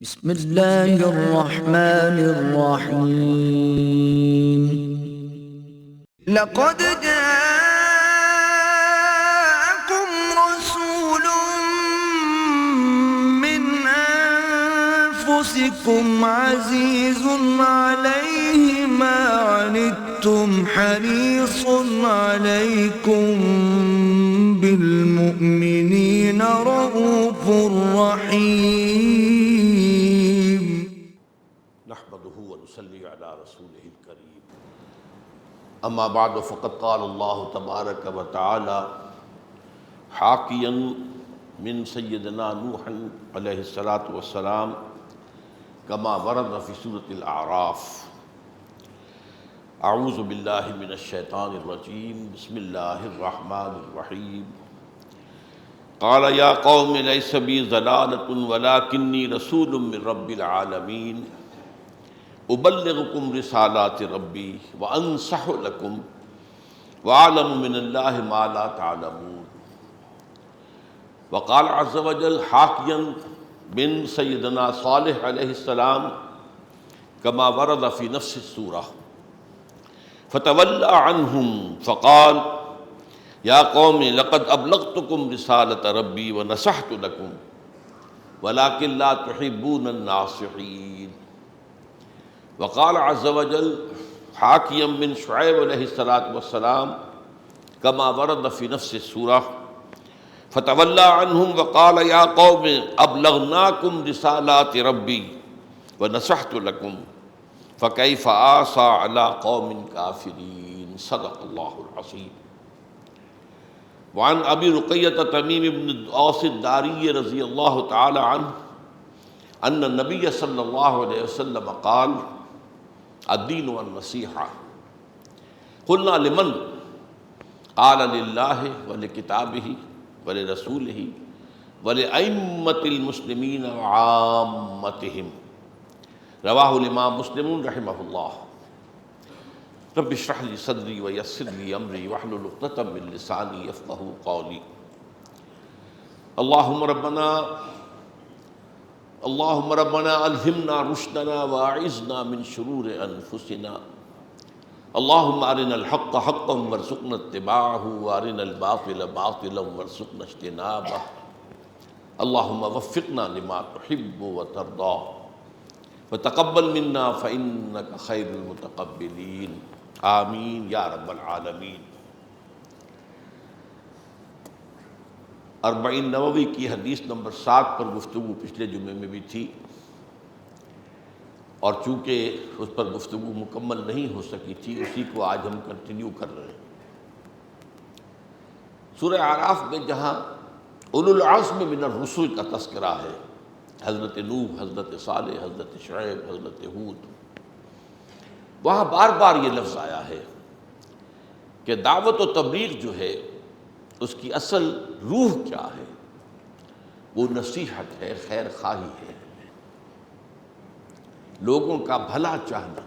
بسم اللہ الرحمن الرحیم لقد جاءكم رسول من أنفسكم عزيز عليه ما عنتم حريص عليكم بالمؤمنين رؤوف رحيم نحمده ونصلي على رسوله الكريم اما بعد فقد قال الله تبارك وتعالى حاكيا من سيدنا نوح عليه الصلاة والسلام كما ورد في سورة الأعراف اعوذ بالله من الشيطان الرجيم بسم الله الرحمن الرحيم قال يا قوم ليس بي ضلالة ولكني رسول من رب العالمين ابلغکم رسالات ربی وانصح لکم واعلم من اللہ ما لا تعلمون وقال عز وجل حاکیا من سیدنا صالح علیہ السلام کما ورد فی نفس السورہ فتولی عنہم فقال یا قوم لقد ابلغتکم رسالۃ ربی ونصحت لکم ولکن لا تحبون الناصحین وقال عز وجل حاکیا من شعیب علیہ السلام کما ورد فی نفس السورہ فتولی عنہم وقال یا قوم ابلغناکم رسالات ربی ونصحت لکم فکیف آسیٰ علی قوم کافرین صدق اللہ العظیم وعن ابی رقیۃ تمیم بن اوس الداری رضی اللہ تعالی عنہ ان النبی صلی اللہ علیہ وسلم قال الدین والنصیحہ قلنا لمن قال للہ ولکتابہ ولرسولہ ولأئمۃ المسلمین وعامتہم رواہ الامام مسلم رحمہ اللہ رب اشرح لی صدری ویسر لی امری واحلل عقدۃ من لسانی یفقہوا قولی اللہم ربنا الہمنا رشدنا واعذنا من شرور انفسنا اللہم ارنا الحق حقا وارزقنا اتباعہ وارنا الباطل باطلا وارزقنا اجتنابہ اللہم وفقنا لما تحب وترضى وتقبل منا فإنك خیر المتقبلین آمین یا رب العالمین۔ اربعین نووی کی حدیث نمبر 7 پر گفتگو پچھلے جمعے میں بھی تھی، اور چونکہ اس پر گفتگو مکمل نہیں ہو سکی تھی اسی کو آج ہم کنٹینیو کر رہے ہیں۔ سورہ اعراف میں جہاں اولو العزم من الرسل کا تذکرہ ہے، حضرت نوح، حضرت صالح، حضرت شعیب، حضرت ہود، وہاں بار بار یہ لفظ آیا ہے کہ دعوت و تبلیغ جو ہے اس کی اصل روح کیا ہے؟ وہ نصیحت ہے، خیر خواہی ہے، لوگوں کا بھلا چاہنا،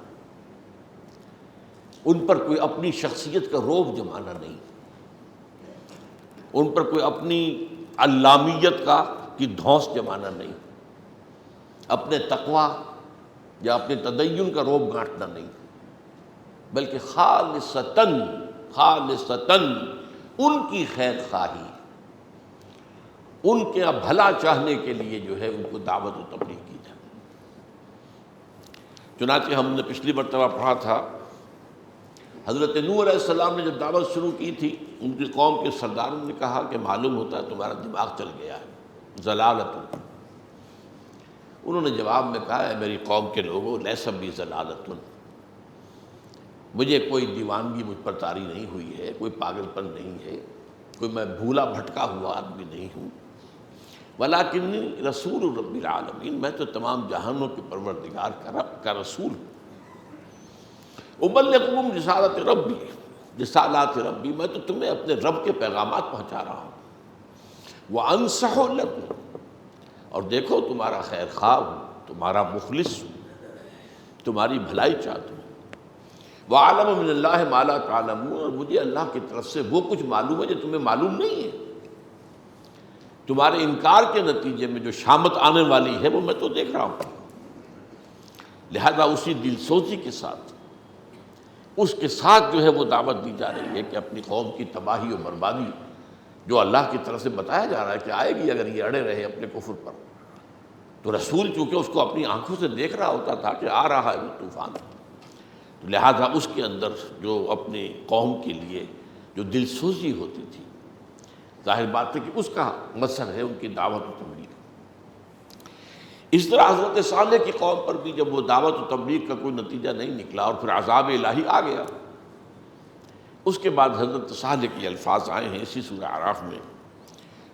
ان پر کوئی اپنی شخصیت کا روب جمانا نہیں، ان پر کوئی اپنی علامیت کی دھونس جمانا نہیں، اپنے تقوی یا اپنے تدین کا روب گانٹنا نہیں، بلکہ خالصتاً ان کی خیر خواہی، ان کے بھلا چاہنے کے لیے جو ہے ان کو دعوت و تبلیغ کی جائے۔ چنانچہ ہم نے پچھلی مرتبہ پڑھا تھا حضرت نوح علیہ السلام نے جب دعوت شروع کی تھی، ان کی قوم کے سرداروں نے کہا کہ معلوم ہوتا ہے تمہارا دماغ چل گیا ہے، ضلالت۔ انہوں نے جواب میں کہا ہے میری قوم کے لوگوں لیس بی ضلالت، مجھے کوئی دیوانگی مجھ پر طاری نہیں ہوئی ہے، کوئی پاگل پن نہیں ہے، کوئی میں بھولا بھٹکا ہوا آدمی نہیں ہوں، ولیکنی رسول رب العالمین، میں تو تمام جہانوں کے پروردگار کا رسول ہوں، ابلغکم رسالات ربی، میں تو تمہیں اپنے رب کے پیغامات پہنچا رہا ہوں، وانصح لکم، اور دیکھو تمہارا خیر خواہ ہوں، تمہارا مخلص ہوں، تمہاری بھلائی چاہتا ہوں، وَعَلَمَ مِنَ اللَّهِ مَا لَا تَعْلَمُونَ، اور مجھے اللہ کی طرف سے وہ کچھ معلوم ہے جو تمہیں معلوم نہیں ہے، تمہارے انکار کے نتیجے میں جو شامت آنے والی ہے وہ میں تو دیکھ رہا ہوں۔ لہذا اسی دل سوزی کے ساتھ، اس کے ساتھ جو ہے وہ دعوت دی جا رہی ہے کہ اپنی قوم کی تباہی و بربادی جو اللہ کی طرف سے بتایا جا رہا ہے کہ آئے گی اگر یہ اڑے رہے اپنے کفر پر، تو رسول چونکہ اس کو اپنی آنکھوں سے دیکھ رہا ہوتا تھا کہ آ رہا ہے وہ طوفان، تو لہذا اس کے اندر جو اپنی قوم کے لیے جو دل سوزی ہوتی تھی، ظاہر بات ہے کہ اس کا مظہر ہے ان کی دعوت و تبلیغ۔ اس طرح حضرت صالح کی قوم پر بھی جب وہ دعوت و تبلیغ کا کوئی نتیجہ نہیں نکلا اور پھر عذاب الہی آ گیا، اس کے بعد حضرت صالح کے الفاظ آئے ہیں اسی سورہ اعراف میں،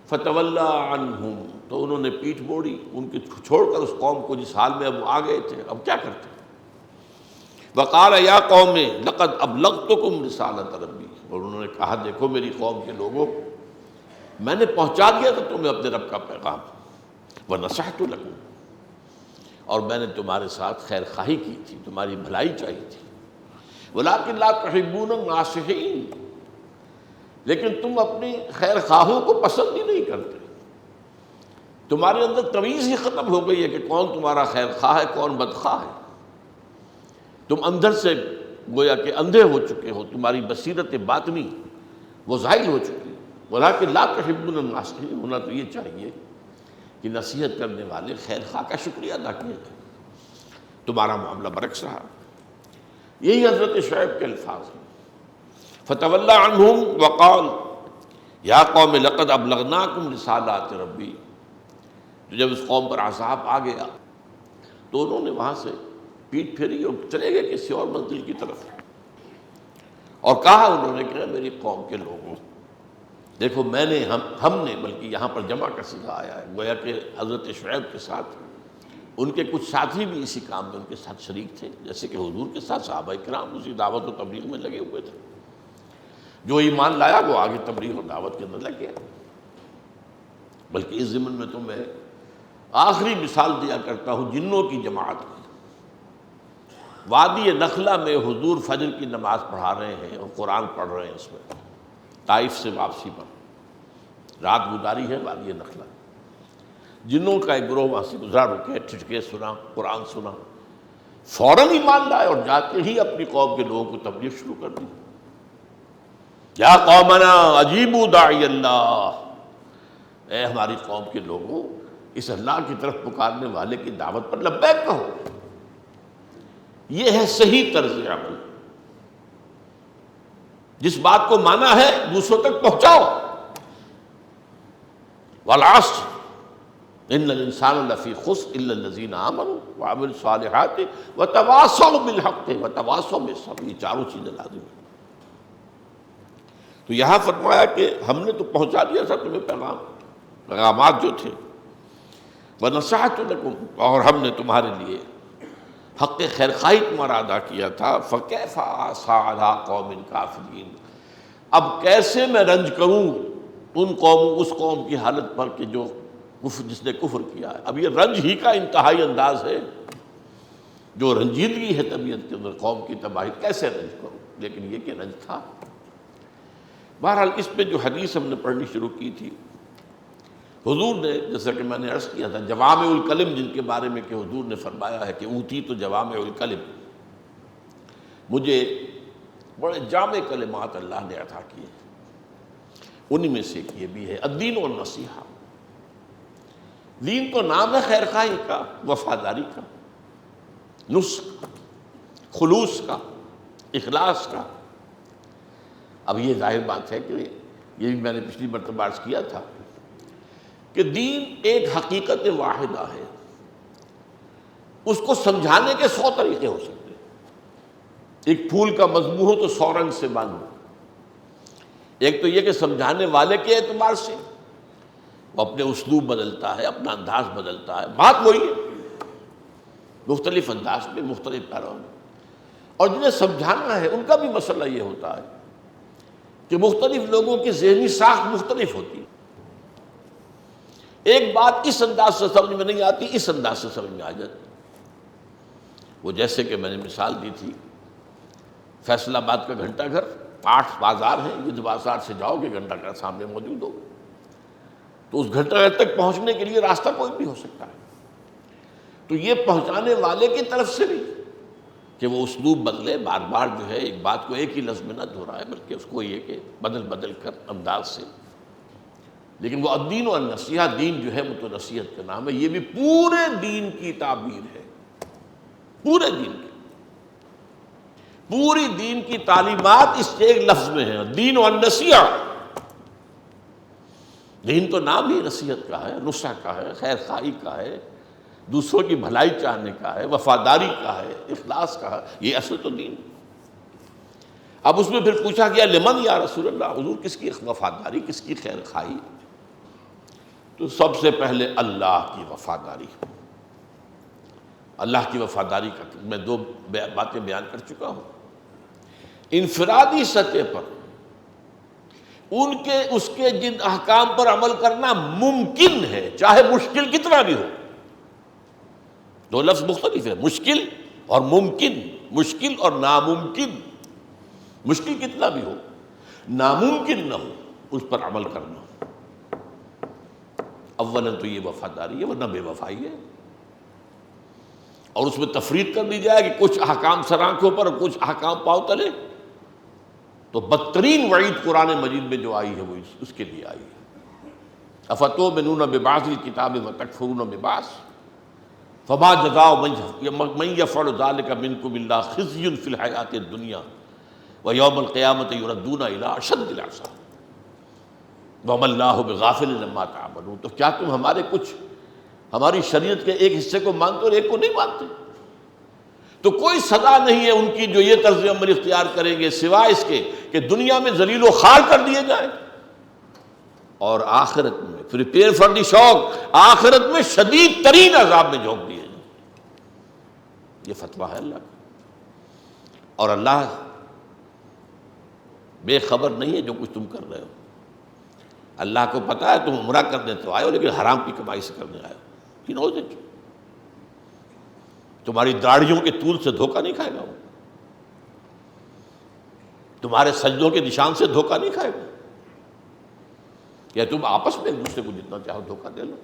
فتولی عنہم، تو انہوں نے پیٹھ موڑی ان کے چھوڑ کر اس قوم کو جس حال میں اب وہ آ گئے تھے، اب کیا کرتے۔ وقال یا قوم لقد ابلغتکم رسالۃ ربی، اور انہوں نے کہا دیکھو میری قوم کے لوگوں، میں نے پہنچا دیا تھا تمہیں اپنے رب کا پیغام، ونصحت لکم، اور میں نے تمہارے ساتھ خیر خواہی کی تھی، تمہاری بھلائی چاہی تھی، ولکن لا تحبون الناصحین، لیکن تم اپنی خیر خواہوں کو پسند ہی نہیں کرتے، تمہارے اندر تمیز ہی ختم ہو گئی ہے کہ کون تمہارا خیر خواہ ہے کون بدخواہ ہے، تم اندر سے گویا کہ اندھے ہو چکے ہو، تمہاری بصیرت باطنی وہ زائل ہو چکی ہے، ولکن لا تحبون الناصحین، ہونا تو یہ چاہیے کہ نصیحت کرنے والے خیر خواہ کا شکریہ ادا کیا جائے، تمہارا معاملہ برعکس رہا۔ یہی حضرت شعیب کے الفاظ ہیں، فتولی عنہم وقال یا قوم لقد ابلغناکم رسالات ربی، جب اس قوم پر عذاب آ گیا تو انہوں نے وہاں سے پیٹھ پھیری اور چلے گئے کسی اور منزل کی طرف، اور کہا انہوں نے کہ میری قوم کے لوگوں، دیکھو میں نے ہم نے، بلکہ یہاں پر جمع کا صیغہ آیا ہے، گویا کہ حضرت شعیب کے ساتھ ان کے کچھ ساتھی بھی اسی کام میں ان کے ساتھ شریک تھے، جیسے کہ حضور کے ساتھ صحابہ کرام اسی دعوت و تبلیغ میں لگے ہوئے تھے، جو ایمان لایا وہ آگے تبلیغ اور دعوت کے اندر لگ گیا۔ بلکہ اس ضمن میں تو میں آخری مثال دیا کرتا ہوں جنوں کی جماعت کی، وادی نخلہ میں حضور فجر کی نماز پڑھا رہے ہیں اور قرآن پڑھ رہے ہیں، اس میں طائف سے واپسی پر رات گزاری ہے وادی نخلہ، جنوں کا ایک گروہ وہاں سے گزرا، رکے ٹھٹکے سنا، قرآن سنا، فوراً ایمان لائے اور جاتے ہی اپنی قوم کے لوگوں کو تبلیغ شروع کر دی۔ یا قومنا اجیبوا داعی اللہ، اے ہماری قوم کے لوگوں اس اللہ کی طرف پکارنے والے کی دعوت پر لبیک کہو، یہ ہے صحیح طرز عمل، جس بات کو مانا ہے دوسروں تک پہنچاؤ۔ والعصر ان الانسان لفی خسر الا الذین آمنوا وعملوا الصالحات وتواصوا بالحق وتواصوا بالصبر، یہ چاروں چیزیں لازم ہیں۔ تو یہاں فرمایا کہ ہم نے تو پہنچا دیا تھا تمہیں پیغامات جو تھے، ونصحت لکم، اور ہم نے تمہارے لیے حق خیر خواہی تمہارا ادا کیا تھا، فکیف آسیٰ علی قوم کافرین، اب کیسے میں رنج کروں اس قوم کی حالت پر کہ جو جس نے کفر کیا ہے۔ اب یہ رنج ہی کا انتہائی انداز ہے، جو رنجیدگی ہے طبیعت کے اندر قوم کی تباہی، کیسے رنج کروں، لیکن یہ کہ رنج تھا۔ بہرحال اس پہ جو حدیث ہم نے پڑھنی شروع کی تھی، حضور نے جیسا کہ میں نے عرض کیا تھا جوامع الکلم، جن کے بارے میں کہ حضور نے فرمایا ہے کہ اوتی تو جوامع الکلم، مجھے بڑے جامع کلمات اللہ نے عطا کیے، انہی میں سے یہ بھی ہے الدین والنصیحہ۔ دین تو نام ہے خیر خواہی کا، وفاداری کا، نصح، خلوص کا، اخلاص کا۔ اب یہ ظاہر بات ہے کہ یہ بھی میں نے پچھلی مرتبہ عرض کیا تھا کہ دین ایک حقیقت واحدہ ہے، اس کو سمجھانے کے 100 طریقے ہو سکتے ہیں۔ ایک پھول کا مضمون ہو تو 100 رنگ سے باندھو، ایک تو یہ کہ سمجھانے والے کے اعتبار سے وہ اپنے اسلوب بدلتا ہے، اپنا انداز بدلتا ہے، بات وہی ہے، مختلف انداز میں مختلف پیروں میں، اور جنہیں سمجھانا ہے ان کا بھی مسئلہ یہ ہوتا ہے کہ مختلف لوگوں کی ذہنی ساخت مختلف ہوتی ہے، ایک بات اس انداز سے سمجھ میں نہیں آتی، اس انداز سے سمجھ میں آ جاتی۔ وہ جیسے کہ میں نے مثال دی تھی فیصل آباد کا گھنٹہ گھر، 8 بازار ہیں، جس بازار سے جاؤ گے گھنٹہ گھر سامنے موجود ہوگا، تو اس گھر تک پہنچنے کے لیے راستہ کوئی بھی ہو سکتا ہے. تو یہ پہنچانے والے کی طرف سے بھی کہ وہ اسلوب بدلے، بار بار جو ہے ایک بات کو ایک ہی لفظ میں نہ دہرائے، بلکہ اس کو یہ کہ بدل بدل کر انداز سے. لیکن وہ الدین والنصیحہ، دین جو ہے وہ تو نصیحت کا نام ہے، یہ بھی پورے دین کی تعبیر ہے. پورے دین کی، پوری دین کی تعلیمات اس ایک لفظ میں ہیں، دین والنصیحہ. دین تو نام ہی نصیحت کا ہے، نصح کا ہے، خیر خواہی کا ہے، دوسروں کی بھلائی چاہنے کا ہے، وفاداری کا ہے، اخلاص کا ہے. یہ اصل تو دین. اب اس میں پھر پوچھا گیا لمن یا رسول اللہ، حضور کس کی وفاداری، کس کی خیر خواہی؟ تو سب سے پہلے اللہ کی وفاداری. اللہ کی وفاداری کا میں دو باتیں بیان کر چکا ہوں. انفرادی سطح پر اس کے جن احکام پر عمل کرنا ممکن ہے، چاہے مشکل کتنا بھی ہو. دو لفظ مختلف ہے، مشکل اور ممکن، مشکل اور ناممکن. مشکل کتنا بھی ہو، ناممکن نہ ہو، اس پر عمل کرنا. اولا تو یہ وفاداری ہے، ورنہ بے وفائی ہے. اور اس میں تفریق کر دی جائے کہ کچھ احکام سر آنکھوں پر اور کچھ احکام پاؤں تلے، تو بدترین وعید قرآن مجید میں جو آئی ہے وہ اس کے لیے آئی ہے. افتؤمنون ببعض الکتاب وتکفرون ببعض فما جزاء من يفعل ذلك منكم الا خزي في الحیاۃ الدنیا ویوم القیامۃ یردون الی اشد العذاب وما اللہ بغافل عما تعملون. تو کیا تم ہماری شریعت کے ایک حصے کو مانتے اور ایک کو نہیں مانتے؟ تو کوئی سزا نہیں ہے ان کی جو یہ طرز عمل اختیار کریں گے سوائے اس کے کہ دنیا میں ذلیل و خوار کر دیے جائیں، اور آخرت میں پریپیئر فار دی شوق، آخرت میں شدید ترین عذاب میں جھونک دیے جائیں. یہ فتویٰ ہے اللہ کا. اور اللہ بے خبر نہیں ہے جو کچھ تم کر رہے ہو. اللہ کو پتا ہے تم عمرہ کرنے تو آئے ہو لیکن حرام کی کمائی سے کرنے آئے ہو. He knows it. تمہاری داڑھیوں کے طول سے دھوکہ نہیں کھائے گا وہ، تمہارے سجدوں کے نشان سے دھوکہ نہیں کھائے گا. یا تم آپس میں ایک دوسرے کو جتنا چاہو دھوکہ دے لو.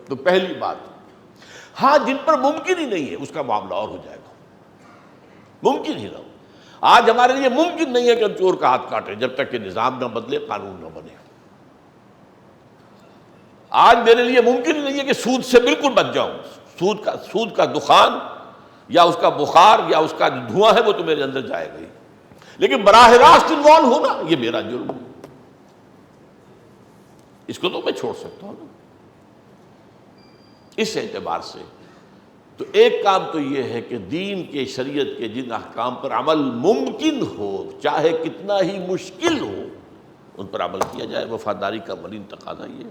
تو پہلی بات، ہاں جن پر ممکن ہی نہیں ہے اس کا معاملہ اور ہو جائے گا. ممکن ہی نہ ہو. آج ہمارے لیے ممکن نہیں ہے کہ ہم چور کا ہاتھ کاٹیں جب تک کہ نظام نہ بدلے، قانون نہ بنے. آج میرے لیے ممکن نہیں ہے کہ سود سے بالکل بچ جاؤں. سود کا دخان یا اس کا بخار یا اس کا دھواں ہے وہ تو میرے اندر جائے گا ہی، لیکن براہ راست انوالو ہونا یہ میرا جرم ہے. اس کو تو میں چھوڑ سکتا ہوں. اس اعتبار سے تو ایک کام تو یہ ہے کہ دین کے، شریعت کے جن احکام پر عمل ممکن ہو، چاہے کتنا ہی مشکل ہو، ان پر عمل کیا جائے. وفاداری کا بنیادی تقاضا یہ.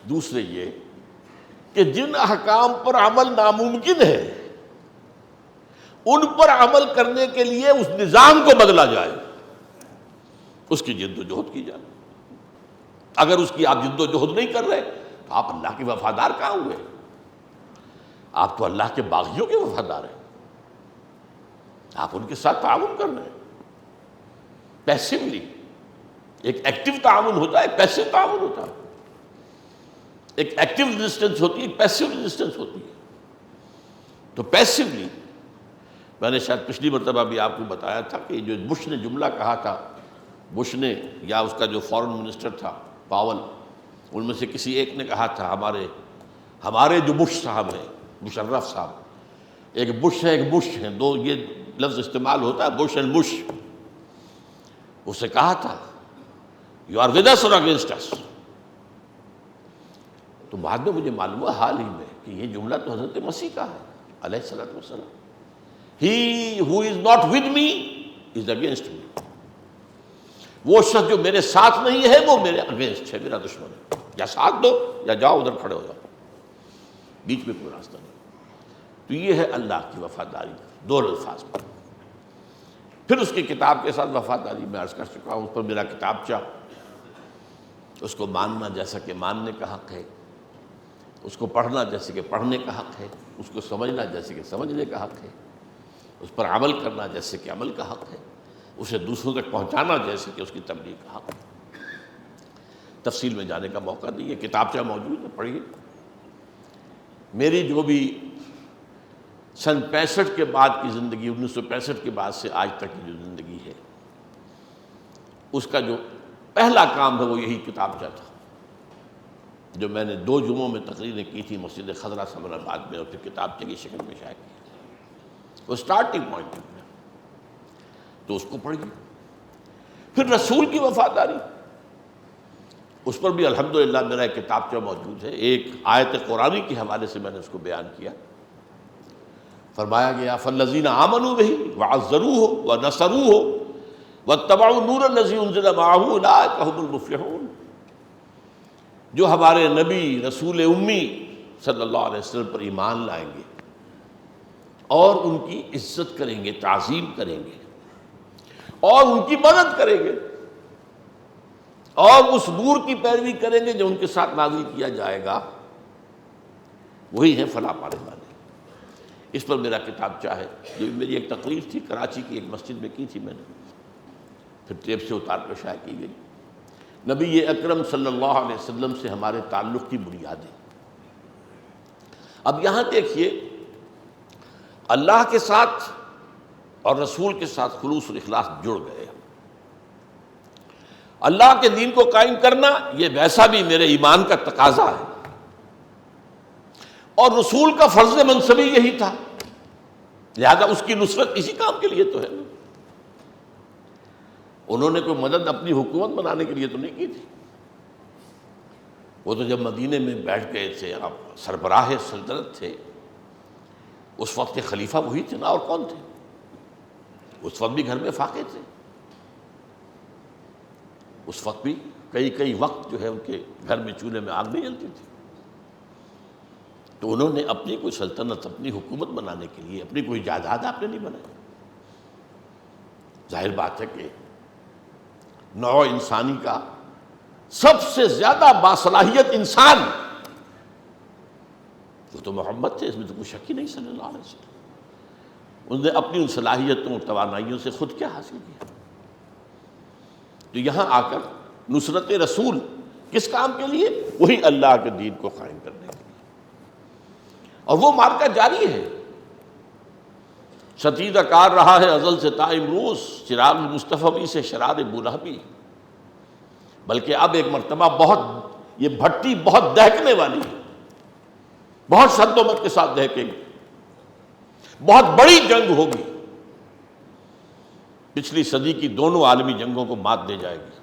دوسرے یہ کہ جن احکام پر عمل ناممکن ہے ان پر عمل کرنے کے لیے اس نظام کو بدلا جائے، اس کی جد و جہد کی جائے. اگر اس کی آپ جد و جہد نہیں کر رہے تو آپ اللہ کے وفادار کہاں ہوئے؟ آپ تو اللہ کے باغیوں کے وفادار ہیں. آپ ان کے ساتھ تعاون کر رہے ہیں پیسیولی. ایک ایکٹیو تعاون ہوتا ہے، ایک پیسیو تعاون ہوتا ہے. ایک ایکٹیو ریزسٹنس ہوتی ہے، ایک پیسیو ریزسٹنس ہوتی ہے. تو پیسیولی میں نے شاید پچھلی مرتبہ بھی آپ کو بتایا تھا کہ جو بش نے جملہ کہا تھا، بش نے یا اس کا جو فارن منسٹر تھا پاول، ان میں سے کسی ایک نے کہا تھا ہمارے جو بش صاحب ہیں، مشرف صاحب، ایک بش ہے ایک بش ہے، دو یہ لفظ استعمال ہوتا ہے، بش اینڈ بش. اسے کہا تھا یو آر ود اس اور اگینسٹ اس. تو بعد میں مجھے معلوم ہوا حال ہی میں کہ یہ جملہ تو حضرت مسیح کا ہے علیہ الصلوۃ والسلام. He who is not with me is against me. وہ شخص جو میرے ساتھ نہیں ہے وہ میرے اگینسٹ ہے، میرا دشمن ہے. یا ساتھ دو یا جاؤ ادھر کھڑے ہو جاؤ، بیچ میں کوئی راستہ نہیں. تو یہ ہے اللہ کی وفاداری دو الفاظ پر. پھر اس کی کتاب کے ساتھ وفاداری میں عرض کر چکا ہوں. اس پر میرا کتابچہ، اس کو ماننا جیسا کہ ماننے کا حق ہے، اس کو پڑھنا جیسے کہ پڑھنے کا حق ہے، اس کو سمجھنا جیسے کہ سمجھنے کا حق ہے، اس پر عمل کرنا جیسے کہ عمل کا حق ہے، اسے دوسروں تک پہنچانا جیسے کہ اس کی تبلیغ کا حق ہے. تفصیل میں جانے کا موقع نہیں ہے، کتابچہ موجود ہے، پڑھیے۔ میری جو بھی سن 65 کے بعد کی زندگی، 1965 کے بعد سے آج تک کی جو زندگی ہے، اس کا جو پہلا کام ہے وہ یہی کتابچہ تھا، جو میں نے 2 جمعوں میں تقریریں کی تھی مسجد خضرہ سمر آباد میں، اور پھر کتابچے کی شکل میں شائع کی، وہ سٹارٹنگ پوائنٹ ہے۔ تو اس کو پڑھیے۔ پھر رسول کی وفاداری، اس پر بھی الحمدللہ میرا ایک کتابچہ موجود ہے۔ ایک آیت قرآنی کے حوالے سے میں نے اس کو بیان کیا۔ فرمایا گیا فالذین آمنوا بہ وعزروہ ونصروہ واتبعوا النور الذی انزل معہ اولئک ھم المفلحون، جو ہمارے نبی رسول امی صلی اللہ علیہ وسلم پر ایمان لائیں گے اور ان کی عزت کریں گے، تعظیم کریں گے، اور ان کی مدد کریں گے، اور اس نور کی پیروی کریں گے جو ان کے ساتھ نازل کیا جائے گا، وہی ہیں فلاح پانے والے۔ اس پر میرا کتابچہ ہے، جو میری ایک تقریر تھی کراچی کی ایک مسجد میں کی تھی میں نے، پھر ٹیپ سے اتار کر شائع کی گئی۔ نبی اکرم صلی اللہ علیہ وسلم سے ہمارے تعلق کی بنیادیں۔ اب یہاں دیکھیے، اللہ کے ساتھ اور رسول کے ساتھ خلوص اور اخلاص جڑ گئے۔ اللہ کے دین کو قائم کرنا یہ ویسا بھی میرے ایمان کا تقاضا ہے، اور رسول کا فرض منصبی یہی تھا، لہذا اس کی نصرت اسی کام کے لیے تو ہے۔ انہوں نے کوئی مدد اپنی حکومت بنانے کے لیے تو نہیں کی تھی، وہ تو جب مدینے میں بیٹھ گئے تھے، آپ سربراہ سلطنت تھے، اس وقت کے خلیفہ وہی تھے نا، اور کون تھے؟ اس وقت بھی گھر میں فاقے تھے، اس وقت بھی کئی وقت جو ہے ان کے گھر میں چولہے میں آگ نہیں جلتی تھی۔ تو انہوں نے اپنی کوئی سلطنت، اپنی حکومت بنانے کے لیے اپنی کوئی جائیداد آپ نے نہیں بنائی۔ ظاہر بات ہے کہ نوع انسانی کا سب سے زیادہ باصلاحیت انسان وہ تو محمد تھے، اس میں تو کوئی شک ہی نہیں صلی اللہ علیہ وسلم۔ انہوں نے اپنی ان صلاحیتوں اور توانائیوں سے خود کیا حاصل کیا؟ تو یہاں آ کر نصرت رسول کس کام کے لیے؟ وہی اللہ کے دین کو قائم کرنے کے لیے، اور وہ مارکہ جاری ہے، شدید کار رہا ہے ازل سے تا امروز، چراغ مصطفی سے شرار بولہبی۔ بلکہ اب ایک مرتبہ یہ بھٹی بہت دہکنے والی ہے، بہت شد و مت کے ساتھ دہکے گی، بہت بڑی جنگ ہوگی، پچھلی صدی کی دونوں عالمی جنگوں کو مات دے جائے گی۔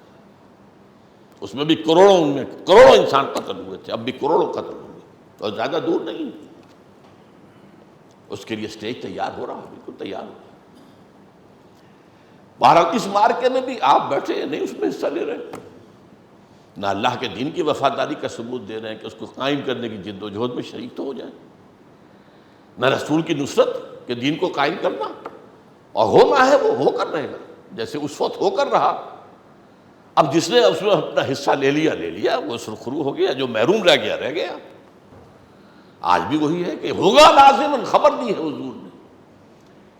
اس میں بھی کروڑوں انسان قتل ہوئے تھے، اب بھی کروڑوں قتل ہوں گے، اور زیادہ دور نہیں۔ اس کے لیے سٹیج تیار ہو رہا ہے، بالکل تیار ہو رہا ہے۔ بہرحال اس مارکے میں بھی آپ بیٹھے نہیں اس میں حصہ لے رہے، نہ اللہ کے دین کی وفاداری کا ثبوت دے رہے ہیں کہ اس کو قائم کرنے کی جد و جہد میں شریک تو ہو جائیں، نہ رسول کی نصرت کہ دین کو قائم کرنا، اور ہونا ہے وہ ہو کر رہے گا جیسے اس وقت ہو کر رہا۔ اب جس نے اس میں اپنا حصہ لے لیا، وہ سرخرو ہو گیا، جو محروم رہ گیا۔ آج بھی وہی ہے کہ ہوگا لازماً، خبر دی ہے حضور نے،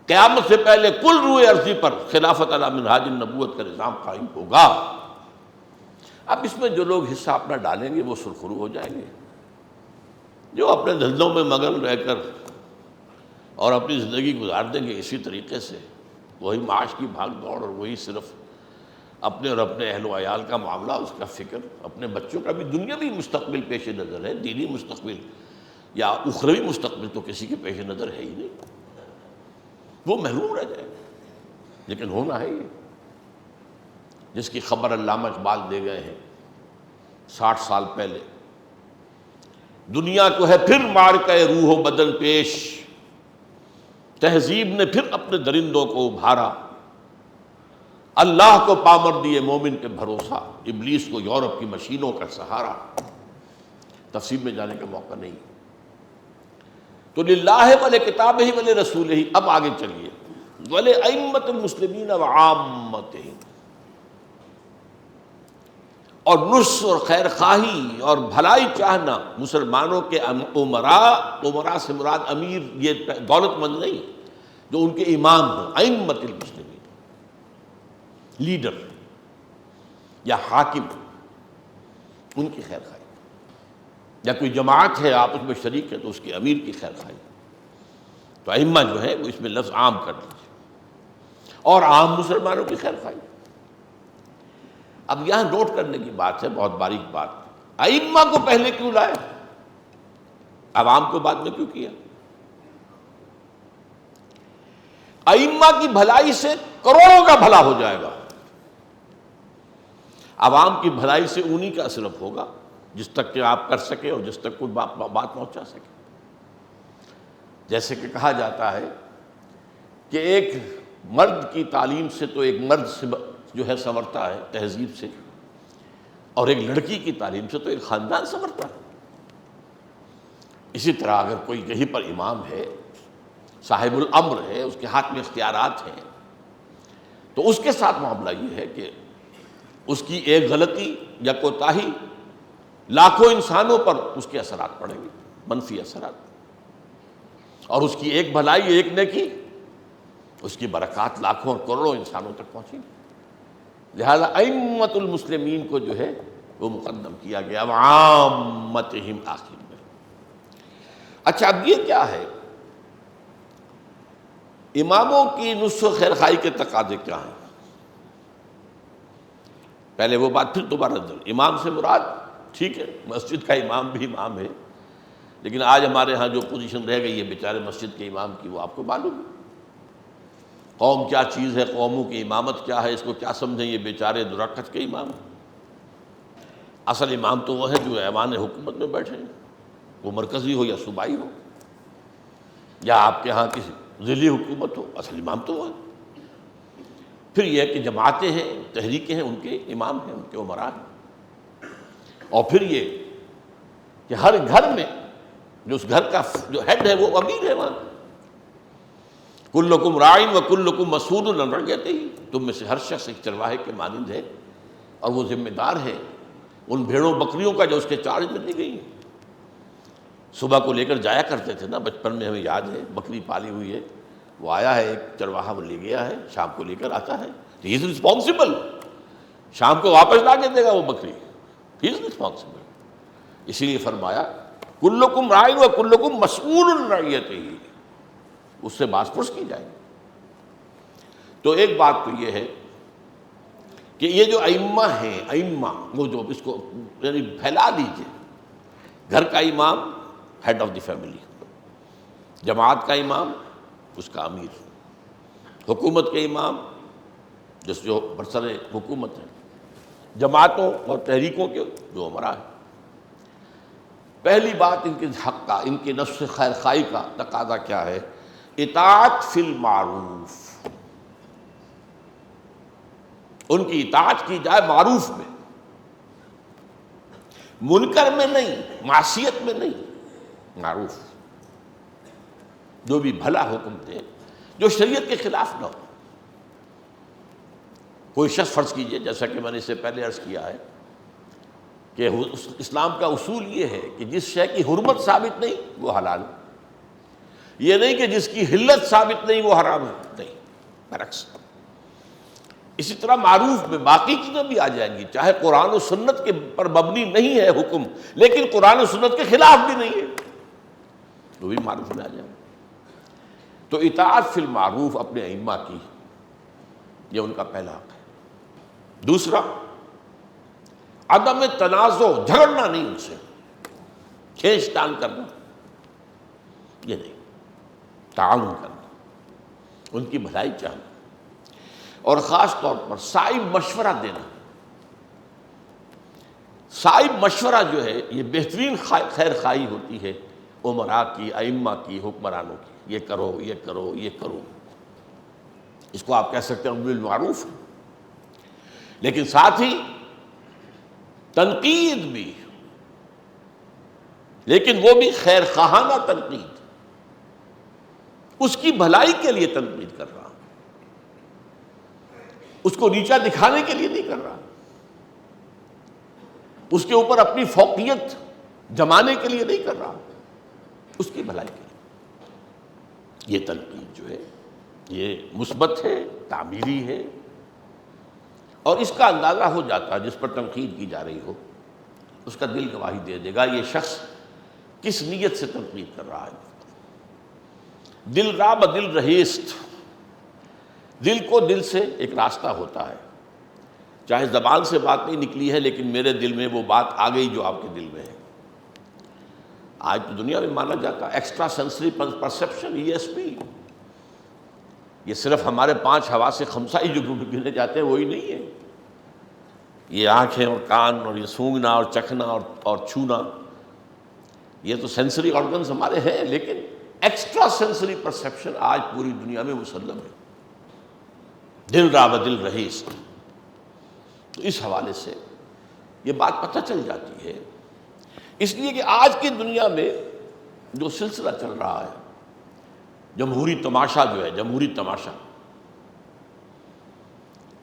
قیامت سے پہلے کل روئے عرضی پر خلافت علی منہاج النبوت کا نظام قائم ہوگا۔ اب اس میں جو لوگ حصہ اپنا ڈالیں گے وہ سرخرو ہو جائیں گے، جو اپنے دھندوں میں مگن رہ کر اور اپنی زندگی گزار دیں گے اسی طریقے سے، وہی معاش کی بھاگ دوڑ، اور وہی صرف اپنے اور اپنے اہل و عیال کا معاملہ، اس کا فکر، اپنے بچوں کا بھی دنیاوی مستقبل پیش نظر ہے، دینی مستقبل یا اخروی مستقبل تو کسی کے پیش نظر ہے ہی نہیں، وہ محروم رہ جائے گا۔ لیکن ہونا ہے یہ، جس کی خبر علامہ اقبال دے گئے ہیں 60 سال پہلے، دنیا کو ہے پھر معرکہ روح و بدن پیش، تہذیب نے پھر اپنے درندوں کو ابھارا، اللہ کو پامر دیے مومن کے بھروسہ، ابلیس کو یورپ کی مشینوں کا سہارا۔ تفصیل میں جانے کا موقع نہیں۔ تو للہ ولکتابہ ولرسولہ، اب آگے چلیے، ولأئمۃ المسلمین وعامتہم، اور نصح اور خیر خواہی اور بھلائی چاہنا مسلمانوں کے امراء سے مراد امیر یہ دولت مند نہیں، جو ان کے امام ہوں، ائمۃ المسلمین، لیڈر یا حاکم، ان کی خیر خواہی، یا کوئی جماعت ہے آپ اس میں شریک ہے تو اس کے امیر کی خیر خواہی۔ تو ائمہ جو ہے وہ اس میں لفظ عام کر دیجیے، اور عام مسلمانوں کی خیر خواہی۔ اب یہاں نوٹ کرنے کی بات ہے، بہت باریک بات، ائمہ کو پہلے کیوں لائے، عوام کو بعد میں کیوں کیا؟ ائمہ کی بھلائی سے کروڑوں کا بھلا ہو جائے گا، عوام کی بھلائی سے انہی کا صرف ہوگا جس تک کہ آپ کر سکے اور جس تک کوئی بات پہنچا سکے۔ جیسے کہ کہا جاتا ہے کہ ایک مرد کی تعلیم سے تو ایک مرد جو ہے سنورتا ہے تہذیب سے، اور ایک لڑکی کی تعلیم سے تو ایک خاندان سنورتا ہے۔ اسی طرح اگر کوئی یہیں پر امام ہے، صاحب الامر ہے، اس کے ہاتھ میں اختیارات ہیں، تو اس کے ساتھ معاملہ یہ ہے کہ اس کی ایک غلطی یا کوتاہی لاکھوں انسانوں پر اس کے اثرات پڑیں گے، منفی اثرات، اور اس کی ایک بھلائی، ایک نیکی، اس کی برکات لاکھوں اور کروڑوں انسانوں تک پہنچیں گی۔ لہذا ائمۃ المسلمین کو جو ہے وہ مقدم کیا گیا، عامتہم آخر میں۔ اچھا، اب یہ کیا ہے، اماموں کی نصح و خیر خواہی کے تقاضے کیا ہیں؟ پہلے وہ بات، پھر دوبارہ امام سے مراد ٹھیک ہے مسجد کا امام بھی امام ہے، لیکن آج ہمارے ہاں جو پوزیشن رہ گئی ہے بیچارے مسجد کے امام کی، وہ آپ کو معلوم ہے۔ قوم کیا چیز ہے، قوموں کی امامت کیا ہے، اس کو کیا سمجھیں یہ بیچارے درکت کے امام ہیں۔ اصل امام تو وہ ہے جو ایوان حکومت میں بیٹھے ہیں، وہ مرکزی ہو یا صوبائی ہو، یا آپ کے ہاں کسی ضلعی حکومت ہو، اصل امام تو وہ ہے۔ پھر یہ ہے کہ جماعتیں ہیں، تحریکیں ہیں، ان کے امام ہیں، ان کے امراء ہیں۔ اور پھر یہ کہ ہر گھر میں جو اس گھر کا جو ہیڈ ہے وہ امیر ہے وہاں۔ کلکم راعٍ وکلکم مسئول عن رعیتہ، تم میں سے ہر شخص ایک چرواہے کے مانند ہے، اور وہ ذمہ دار ہے ان بھیڑوں بکریوں کا جو اس کے چارج میں دی گئی ہیں۔ صبح کو لے کر جایا کرتے تھے نا، بچپن میں ہمیں یاد ہے، بکری پالی ہوئی ہے، وہ آیا ہے ایک چرواہا، وہ لے گیا ہے، شام کو لے کر آتا ہے، ہی از رسپانسبل، شام کو واپس لا کے دے گا وہ بکری، ہی از رسپانسبل۔ اسی لیے فرمایا کلکم راعٍ وکلکم مسئول عن رعیتہ، اس سے باز پرس کی جائے گی۔ تو ایک بات تو یہ ہے کہ یہ جو ائمہ ہیں، ائمہ وہ جو اس کو یعنی پھیلا دیجئے، گھر کا امام ہیڈ آف دی فیملی، جماعت کا امام اس کا امیر، حکومت کے امام جس جو برسر حکومت ہے، جماعتوں اور تحریکوں کے جو امراء ہیں۔ پہلی بات ان کے حق کا، ان کے نفس خیر خواہی کا تقاضا کیا ہے؟ اطاعت فی المعروف، ان کی اطاعت کی جائے معروف میں، منکر میں نہیں، معصیت میں نہیں، معروف، جو بھی بھلا حکم دے جو شریعت کے خلاف نہ ہو۔ کوئی شخص فرض کیجئے، جیسا کہ میں نے اس سے پہلے عرض کیا ہے کہ اسلام کا اصول یہ ہے کہ جس شے کی حرمت ثابت نہیں وہ حلال ہے، یہ نہیں کہ جس کی حلت ثابت نہیں وہ حرام ہے، نہیں، برعکس۔ اسی طرح معروف میں باقی چیزیں بھی آ جائیں گی، چاہے قرآن و سنت کے پر مبنی نہیں ہے حکم، لیکن قرآن و سنت کے خلاف بھی نہیں ہے، وہ بھی معروف میں آ جائیں گے۔ تو اطاعت فی المعروف اپنے ائمہ کی، یہ ان کا پہلا حق ہے۔ دوسرا، عدم تنازع، جھگڑنا نہیں ان سے، کھینچ تان کرنا یہ نہیں، تعاون کرنا، ان کی بھلائی چاہنا، اور خاص طور پر صائب مشورہ دینا۔ صائب مشورہ جو ہے یہ بہترین خیر خواہی ہوتی ہے امراء کی، ائمہ کی، حکمرانوں کی، یہ کرو، یہ کرو، یہ کرو، اس کو آپ کہہ سکتے ہیں امر بالمعروف، لیکن ساتھ ہی تنقید بھی، لیکن وہ بھی خیر خواہانہ تنقید، اس کی بھلائی کے لیے تنقید کر رہا، اس کو نیچا دکھانے کے لیے نہیں کر رہا، اس کے اوپر اپنی فوقیت جمانے کے لیے نہیں کر رہا، اس کی بھلائی کے لیے۔ یہ تنقید جو ہے یہ مثبت ہے، تعمیری ہے، اور اس کا اندازہ ہو جاتا ہے جس پر تنقید کی جا رہی ہو، اس کا دل گواہی دے دے گا یہ شخص کس نیت سے تنقید کر رہا ہے۔ دل را بدل رہیست، دل کو دل سے ایک راستہ ہوتا ہے، چاہے زبان سے بات نہیں نکلی ہے لیکن میرے دل میں وہ بات آ گئی جو آپ کے دل میں ہے۔ آج تو دنیا میں مانا جاتا ہے ایکسٹرا سینسری پرسیپشن ESP، یہ صرف ہمارے 5 حواس خمسہ ہی جو گنے جاتے ہیں وہی نہیں ہے، یہ آنکھیں اور کان اور یہ سونگھنا اور چکھنا اور چھونا، یہ تو سینسری آرگنز ہمارے ہیں، لیکن ایکسٹرا سینسری پرسیپشن آج پوری دنیا میں مسلم ہے۔ دل را بدل رہیست، تو اس حوالے سے یہ بات پتہ چل جاتی ہے۔ اس لیے کہ آج کی دنیا میں جو سلسلہ چل رہا ہے، جمہوری تماشا جو ہے، جمہوری تماشا،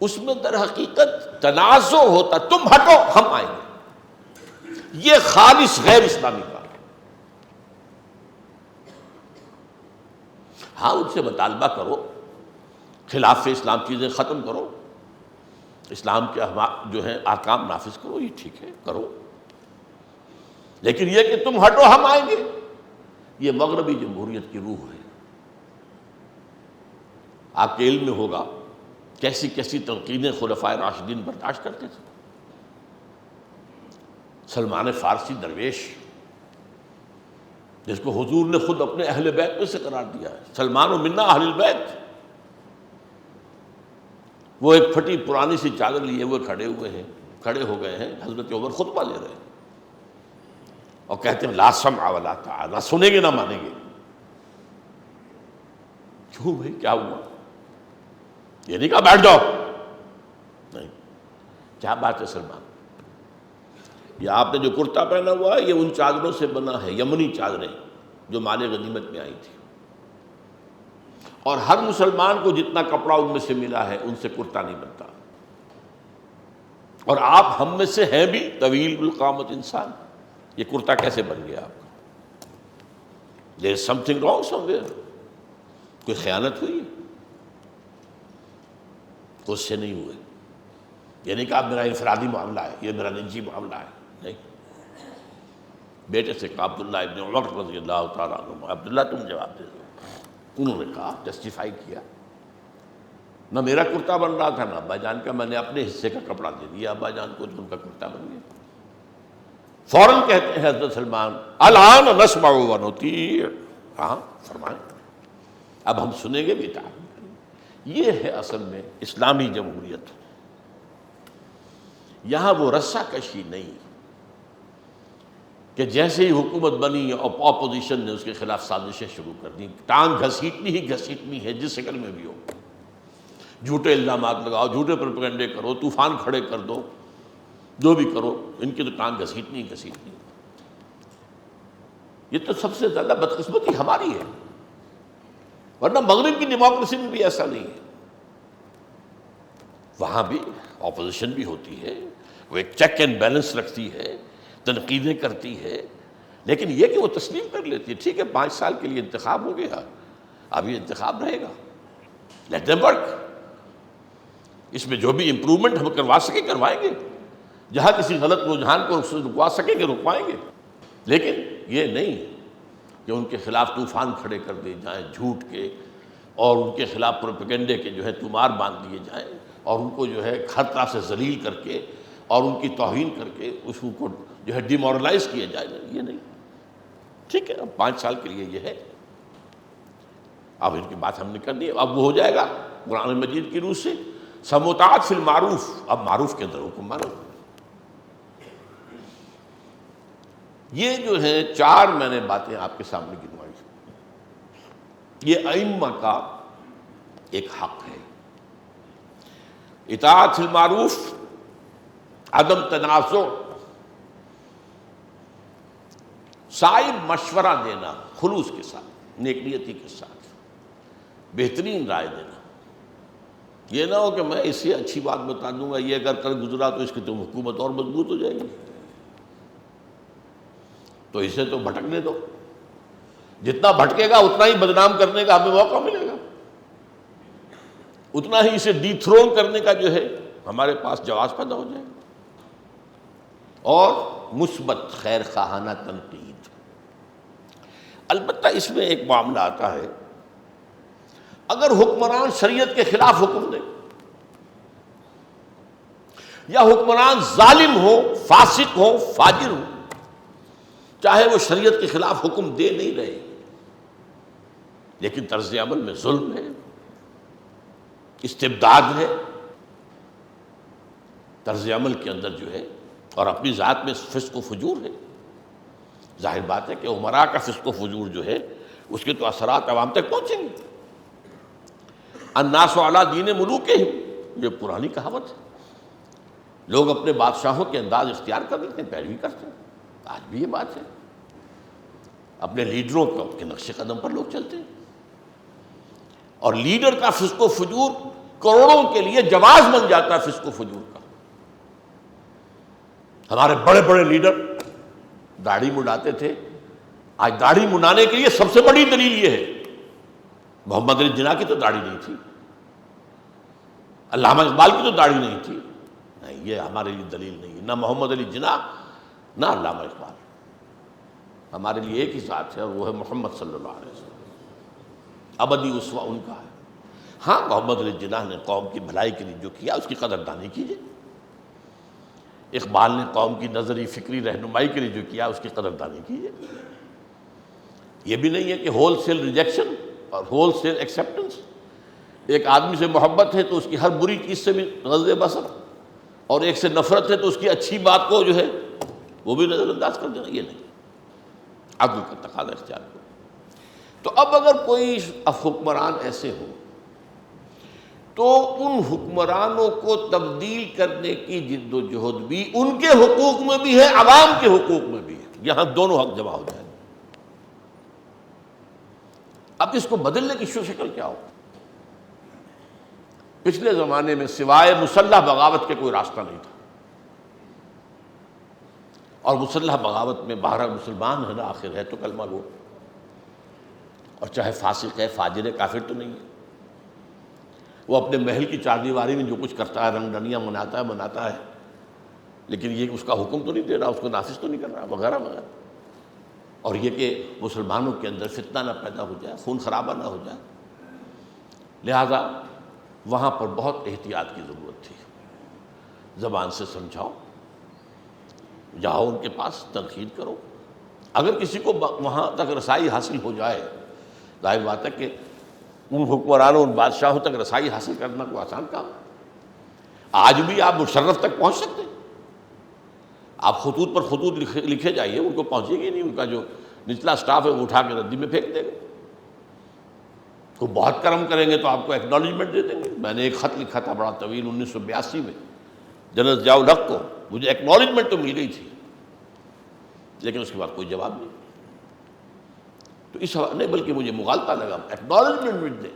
اس میں در حقیقت تنازع ہوتا، تم ہٹو ہم آئیں گے، یہ خالص غیر اسلامی کا۔ ہاں ان سے مطالبہ کرو، خلاف اسلام چیزیں ختم کرو، اسلام کے جو ہے احکام نافذ کرو، یہ ٹھیک ہے کرو، لیکن یہ کہ تم ہٹو ہم آئیں گے، یہ مغربی جمہوریت کی روح ہے۔ آپ کے علم میں ہوگا کیسی کیسی تنقیدیں خلفائے راشدین برداشت کرتے تھے۔ سلمان فارسی درویش جس کو حضور نے خود اپنے اہل بیت میں سے قرار دیا ہے، سلمان و منا اہل البیت، وہ ایک پھٹی پرانی سی چادر لیے ہوئے کھڑے ہو گئے ہیں، حضرت عمر خطبہ لے رہے ہیں اور کہتے ہیں لا سمع ولا طاعہ، نہ سنیں گے نہ مانیں گے۔ کیوں بھائی کیا ہوا؟ یہ نہیں کہا بیٹھ جاؤ، نہیں، کیا بات ہے سلمان، یہ آپ نے جو کرتا پہنا ہوا ہے یہ ان چادروں سے بنا ہے، یمنی چادریں جو مال غنیمت میں آئی تھی، اور ہر مسلمان کو جتنا کپڑا ان میں سے ملا ہے ان سے کرتا نہیں بنتا، اور آپ ہم میں سے ہیں بھی طویل القامت انسان، یہ کرتا کیسے بن گیا آپ کا؟ there is something wrong somewhere، کوئی خیانت ہوئی ہے؟ اس سے نہیں ہوئے، یہ نہیں کہا میرا انفرادی معاملہ ہے، یہ میرا نجی معاملہ ہے، نہیں۔ بیٹے سے کہا عبداللہ ابن عمر رضی اللہ تعالیٰ عنہ، عبداللہ تم جواب دے دو۔ انہوں نے کہا، جسٹیفائی کیا، نہ میرا کرتا بن رہا تھا نہ ابا جان کا، میں نے اپنے حصے کا کپڑا دے دیا ابا جان کو، جو ان کا کرتا بن گیا۔ فوراً کہتے ہیں حضرت سلمان الآن نسمع و نطیع، ہاں فرمائیں، اب ہم سنیں گے بھی اطاعت کریں گے۔ یہ ہے اصل میں اسلامی جمہوریت۔ یہاں وہ رسہ کشی نہیں کہ جیسے ہی حکومت بنی اور اپوزیشن نے اس کے خلاف سازشیں شروع کر دیں، ٹانگ گھسیٹنی ہی گھسیٹنی ہے جس شکل میں بھی ہو، جھوٹے الزامات لگاؤ، جھوٹے پروپیگنڈے کرو، طوفان کھڑے کر دو، جو بھی کرو، ان کی تو ٹانگ گھسیٹنی ہی گھسیٹنی۔ یہ تو سب سے زیادہ بدقسمتی ہماری ہے، ورنہ مغرب کی ڈیموکریسی میں بھی ایسا نہیں ہے، وہاں بھی اپوزیشن بھی ہوتی ہے، وہ ایک چیک اینڈ بیلنس رکھتی ہے، تنقیدیں کرتی ہے، لیکن یہ کہ وہ تسلیم کر لیتی ہے ٹھیک ہے 5 سال کے لیے انتخاب ہو گیا، اب یہ انتخاب رہے گا، لیٹ دیم ورک، اس میں جو بھی امپرومنٹ ہم کروا سکیں کروائیں گے، جہاں کسی غلط رجحان کو رکوا سکیں گے رکوائیں گے، لیکن یہ نہیں کہ ان کے خلاف طوفان کھڑے کر دیے جائیں جھوٹ کے، اور ان کے خلاف پروپیگنڈے کے جو ہے تمار باندھ دیے جائیں، اور ان کو جو ہے ہر طرح سے ذلیل کر کے اور ان کی توہین کر کے اس کو جو ہے ڈیمورلائز کیا جائے، یہ نہیں، ٹھیک ہے اب 5 سال کے لیے یہ ہے، اب ان کی بات ہم نے کر دی، اب وہ ہو جائے گا قرآن مجید کی روح سے سموتاعت فی المعروف، اب معروف کے اندر حکم مانو۔ یہ جو ہیں 4 میں نے باتیں آپ کے سامنے گنوائی، یہ ائمہ کا ایک حق ہے، اطاعت فی المعروف، عدم تنازع، صائب مشورہ دینا خلوص کے ساتھ، نیک نیتی کے ساتھ، بہترین رائے دینا، یہ نہ ہو کہ میں اس سے اچھی بات بتا دوں گا، یہ اگر کر گزرا تو اس کی تو حکومت اور مضبوط ہو جائے گی، تو اسے تو بھٹکنے دو، جتنا بھٹکے گا اتنا ہی بدنام کرنے کا ہمیں موقع ملے گا، اتنا ہی اسے ڈی تھرون کرنے کا جو ہے ہمارے پاس جواز پیدا ہو جائے گا۔ اور مثبت خیر خواہانہ تنقید۔ البتہ اس میں ایک معاملہ آتا ہے، اگر حکمران شریعت کے خلاف حکم دے یا حکمران ظالم ہو، فاسق ہو، فاجر ہو، چاہے وہ شریعت کے خلاف حکم دے نہیں رہے لیکن طرز عمل میں ظلم ہے، استبداد ہے، طرز عمل کے اندر جو ہے اور اپنی ذات میں فسق و فجور ہے، ظاہر بات ہے کہ امراء کا فسق و فجور جو ہے اس کے تو اثرات عوام تک پہنچیں گے۔ الناس علی دین ملوکہم، یہ پرانی کہاوت ہے، لوگ اپنے بادشاہوں کے انداز اختیار کر لیتے ہیں، پیروی کرتے ہیں، آج بھی یہ بات ہے، اپنے لیڈروں کے نقش قدم پر لوگ چلتے ہیں، اور لیڈر کا فسق و فجور کروڑوں کے لیے جواز بن جاتا ہے فسق و فجور کا۔ ہمارے بڑے بڑے لیڈر داڑھی منڈاتے تھے، آج داڑھی منڈانے کے لیے سب سے بڑی دلیل یہ ہے، محمد علی جناح کی تو داڑھی نہیں تھی، علامہ اقبال کی تو داڑھی نہیں تھی، نہیں یہ ہمارے لیے دلیل نہیں ہے، نہ محمد علی جناح نہ علامہ اقبال، ہمارے لیے ایک ہی ذات ہے اور وہ ہے محمد صلی اللہ علیہ وسلم، ابدی اسوہ ان کا ہے۔ ہاں محمد علی جناح نے قوم کی بھلائی کے لیے جو کیا اس کی قدردانی کیجیے، اقبال نے قوم کی نظری فکری رہنمائی کے لیے جو کیا اس کی قدردانی کیجیے۔ یہ بھی نہیں ہے کہ ہول سیل ریجیکشن اور ہول سیل ایکسیپٹنس، ایک آدمی سے محبت ہے تو اس کی ہر بری چیز سے بھی غض بصر، اور ایک سے نفرت ہے تو اس کی اچھی بات کو جو ہے وہ بھی نظر انداز کر دینا، یہ نہیں، عدل کا تقاضا اختیار کرو۔ تو اب اگر کوئی حکمران ایسے ہو تو ان حکمرانوں کو تبدیل کرنے کی جد و جہد بھی ان کے حقوق میں بھی ہے، عوام کے حقوق میں بھی ہے، یہاں دونوں حق جمع ہو جائیں۔ اب اس کو بدلنے کی شکل کیا ہو؟ پچھلے زمانے میں سوائے مسلح بغاوت کے کوئی راستہ نہیں تھا، اور مسلح بغاوت میں بہرحال مسلمان ہے نا، آخر ہے تو کلمہ گو، اور چاہے فاسق ہے، فاجر ہے، کافر تو نہیں ہے، وہ اپنے محل کی چار دیواری میں جو کچھ کرتا ہے، رنگ ڈنیاں مناتا ہے، لیکن یہ اس کا حکم تو نہیں دے رہا، اس کو نافذ تو نہیں کر رہا، وغیرہ وغیرہ، اور یہ کہ مسلمانوں کے اندر فتنہ نہ پیدا ہو جائے، خون خرابہ نہ ہو جائے، لہذا وہاں پر بہت احتیاط کی ضرورت تھی۔ زبان سے سمجھاؤ، جاؤ ان کے پاس، تنقید کرو، اگر کسی کو وہاں تک رسائی حاصل ہو جائے، ظاہر بات ہے کہ ان حکمرانوں، ان بادشاہوں تک رسائی حاصل کرنا کوئی آسان کام ہے۔ آج بھی آپ مشرف تک پہنچ سکتے ہیں، آپ خطوط پر خطوط لکھے جائیے، ان کو پہنچے گی نہیں، ان کا جو نچلا سٹاف ہے وہ اٹھا کے ردی میں پھینک دے گا۔ تو بہت کرم کریں گے تو آپ کو ایکنالجمنٹ دے دیں گے۔ میں نے ایک خط لکھا تھا بڑا طویل 1982 میں جنرل ضیاء الحق کو، مجھے ایکنالجمنٹ تو مل گئی تھی لیکن اس کے بعد کوئی جواب نہیں، تو اس حوالے نہیں، بلکہ مجھے مغالطہ لگا،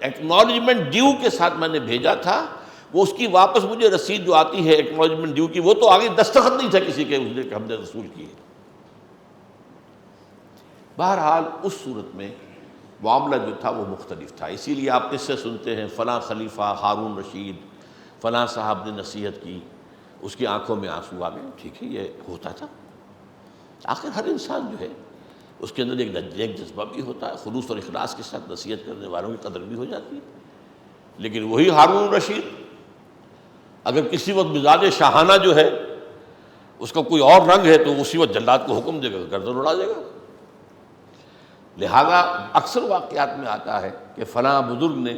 ایکنالجمنٹ ڈیو کے ساتھ میں نے بھیجا تھا، وہ اس کی واپس مجھے رسید جو آتی ہے ایکنالجمنٹ ڈیو کی، وہ تو آگے دستخط نہیں تھا کسی کے اس نے کہ ہم نے رسول کیے۔ بہرحال اس صورت میں معاملہ جو تھا وہ مختلف تھا، اسی لیے آپ اس سے سنتے ہیں فلاں خلیفہ ہارون رشید فلاں صاحب نے نصیحت کی، اس کی آنکھوں میں آنسو آ گئے، ٹھیک ہے یہ ہوتا تھا، آخر ہر انسان جو ہے اس کے اندر ایک جذبہ بھی ہوتا ہے، خلوص اور اخلاص کے ساتھ نصیحت کرنے والوں کی قدر بھی ہو جاتی ہے، لیکن وہی ہارون رشید اگر کسی وقت مزاج شاہانہ جو ہے اس کا کوئی اور رنگ ہے تو اسی وقت جلاد کو حکم دے گا، گردن اڑا دے گا۔ لہذا اکثر واقعات میں آتا ہے کہ فلاں بزرگ نے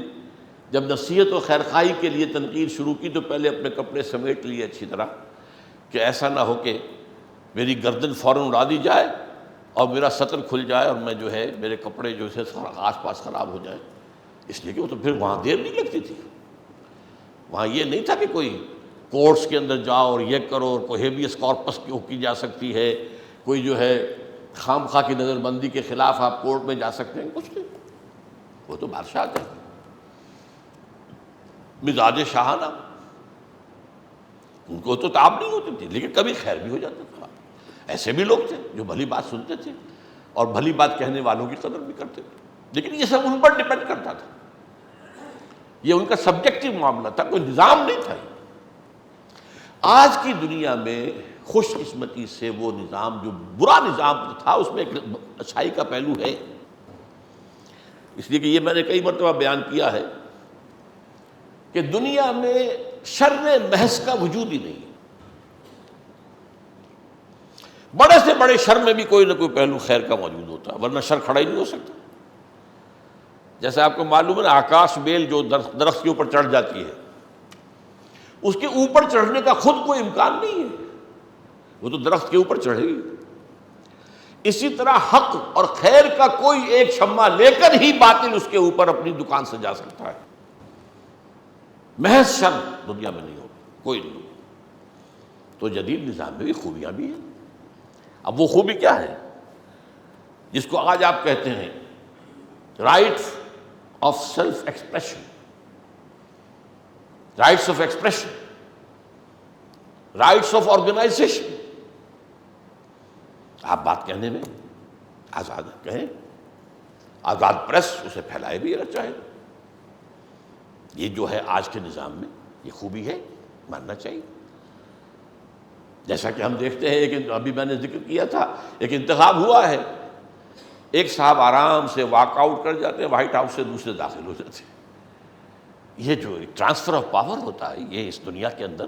جب نصیحت و خیرخواہی کے لیے تنقید شروع کی تو پہلے اپنے کپڑے سمیٹ لیے اچھی طرح کہ ایسا نہ ہو کہ میری گردن فوراً اڑا دی جائے اور میرا سطر کھل جائے اور میں جو ہے میرے کپڑے جو ہے آس پاس خراب ہو جائیں، اس لیے کہ وہ تو پھر وہاں دیر نہیں لگتی تھی، وہاں یہ نہیں تھا کہ کوئی کورٹس کے اندر جاؤ اور یہ کرو اور کوئی ہیبیس کارپس کی جا سکتی ہے، کوئی جو ہے خام خواہ کی نظر بندی کے خلاف آپ کورٹ میں جا سکتے ہیں، کچھ نہیں، وہ تو بادشاہ تھے، مزاج شاہانہ، ان کو تو تاب نہیں ہوتی تھی لیکن کبھی خیر بھی ہو جاتا تھا۔ ایسے بھی لوگ تھے جو بھلی بات سنتے تھے اور بھلی بات کہنے والوں کی قدر بھی کرتے تھے، لیکن یہ سب ان پر ڈپینڈ کرتا تھا، یہ ان کا سبجیکٹو معاملہ تھا، کوئی نظام نہیں تھا۔ آج کی دنیا میں خوش قسمتی سے وہ نظام جو برا نظام تھا اس میں ایک اچھائی کا پہلو ہے. اس لیے کہ یہ میں نے کئی مرتبہ بیان کیا ہے کہ دنیا میں شر محض کا وجود ہی نہیں ہے. بڑے سے بڑے شر میں بھی کوئی نہ کوئی پہلو خیر کا موجود ہوتا ہے، ورنہ شر کھڑا ہی نہیں ہو سکتا. جیسے آپ کو معلوم ہے نا، آکاش بیل جو درخت کے اوپر چڑھ جاتی ہے، اس کے اوپر چڑھنے کا خود کوئی امکان نہیں ہے، وہ تو درخت کے اوپر چڑھے گی. اسی طرح حق اور خیر کا کوئی ایک شمع لے کر ہی باطل اس کے اوپر اپنی دکان سجا سکتا ہے. محض شر دنیا میں نہیں ہوگا، کوئی نہیں ہوگا. تو جدید نظام میں بھی خوبیاں بھی ہیں. اب وہ خوبی کیا ہے جس کو آج آپ کہتے ہیں right of self expression, rights of expression, rights of organisation. آپ بات کہنے میں آزاد کہیں، آزاد پریس اسے پھیلائے بھی اگر چاہے. یہ جو ہے آج کے نظام میں یہ خوبی ہے، ماننا چاہیے. جیسا کہ ہم دیکھتے ہیں کہ ابھی میں نے ذکر کیا تھا، ایک انتخاب ہوا ہے، ایک صاحب آرام سے واک آؤٹ کر جاتے ہیں وائٹ ہاؤس سے، دوسرے داخل ہو جاتے ہیں. یہ جو ٹرانسفر آف پاور ہوتا ہے یہ اس دنیا کے اندر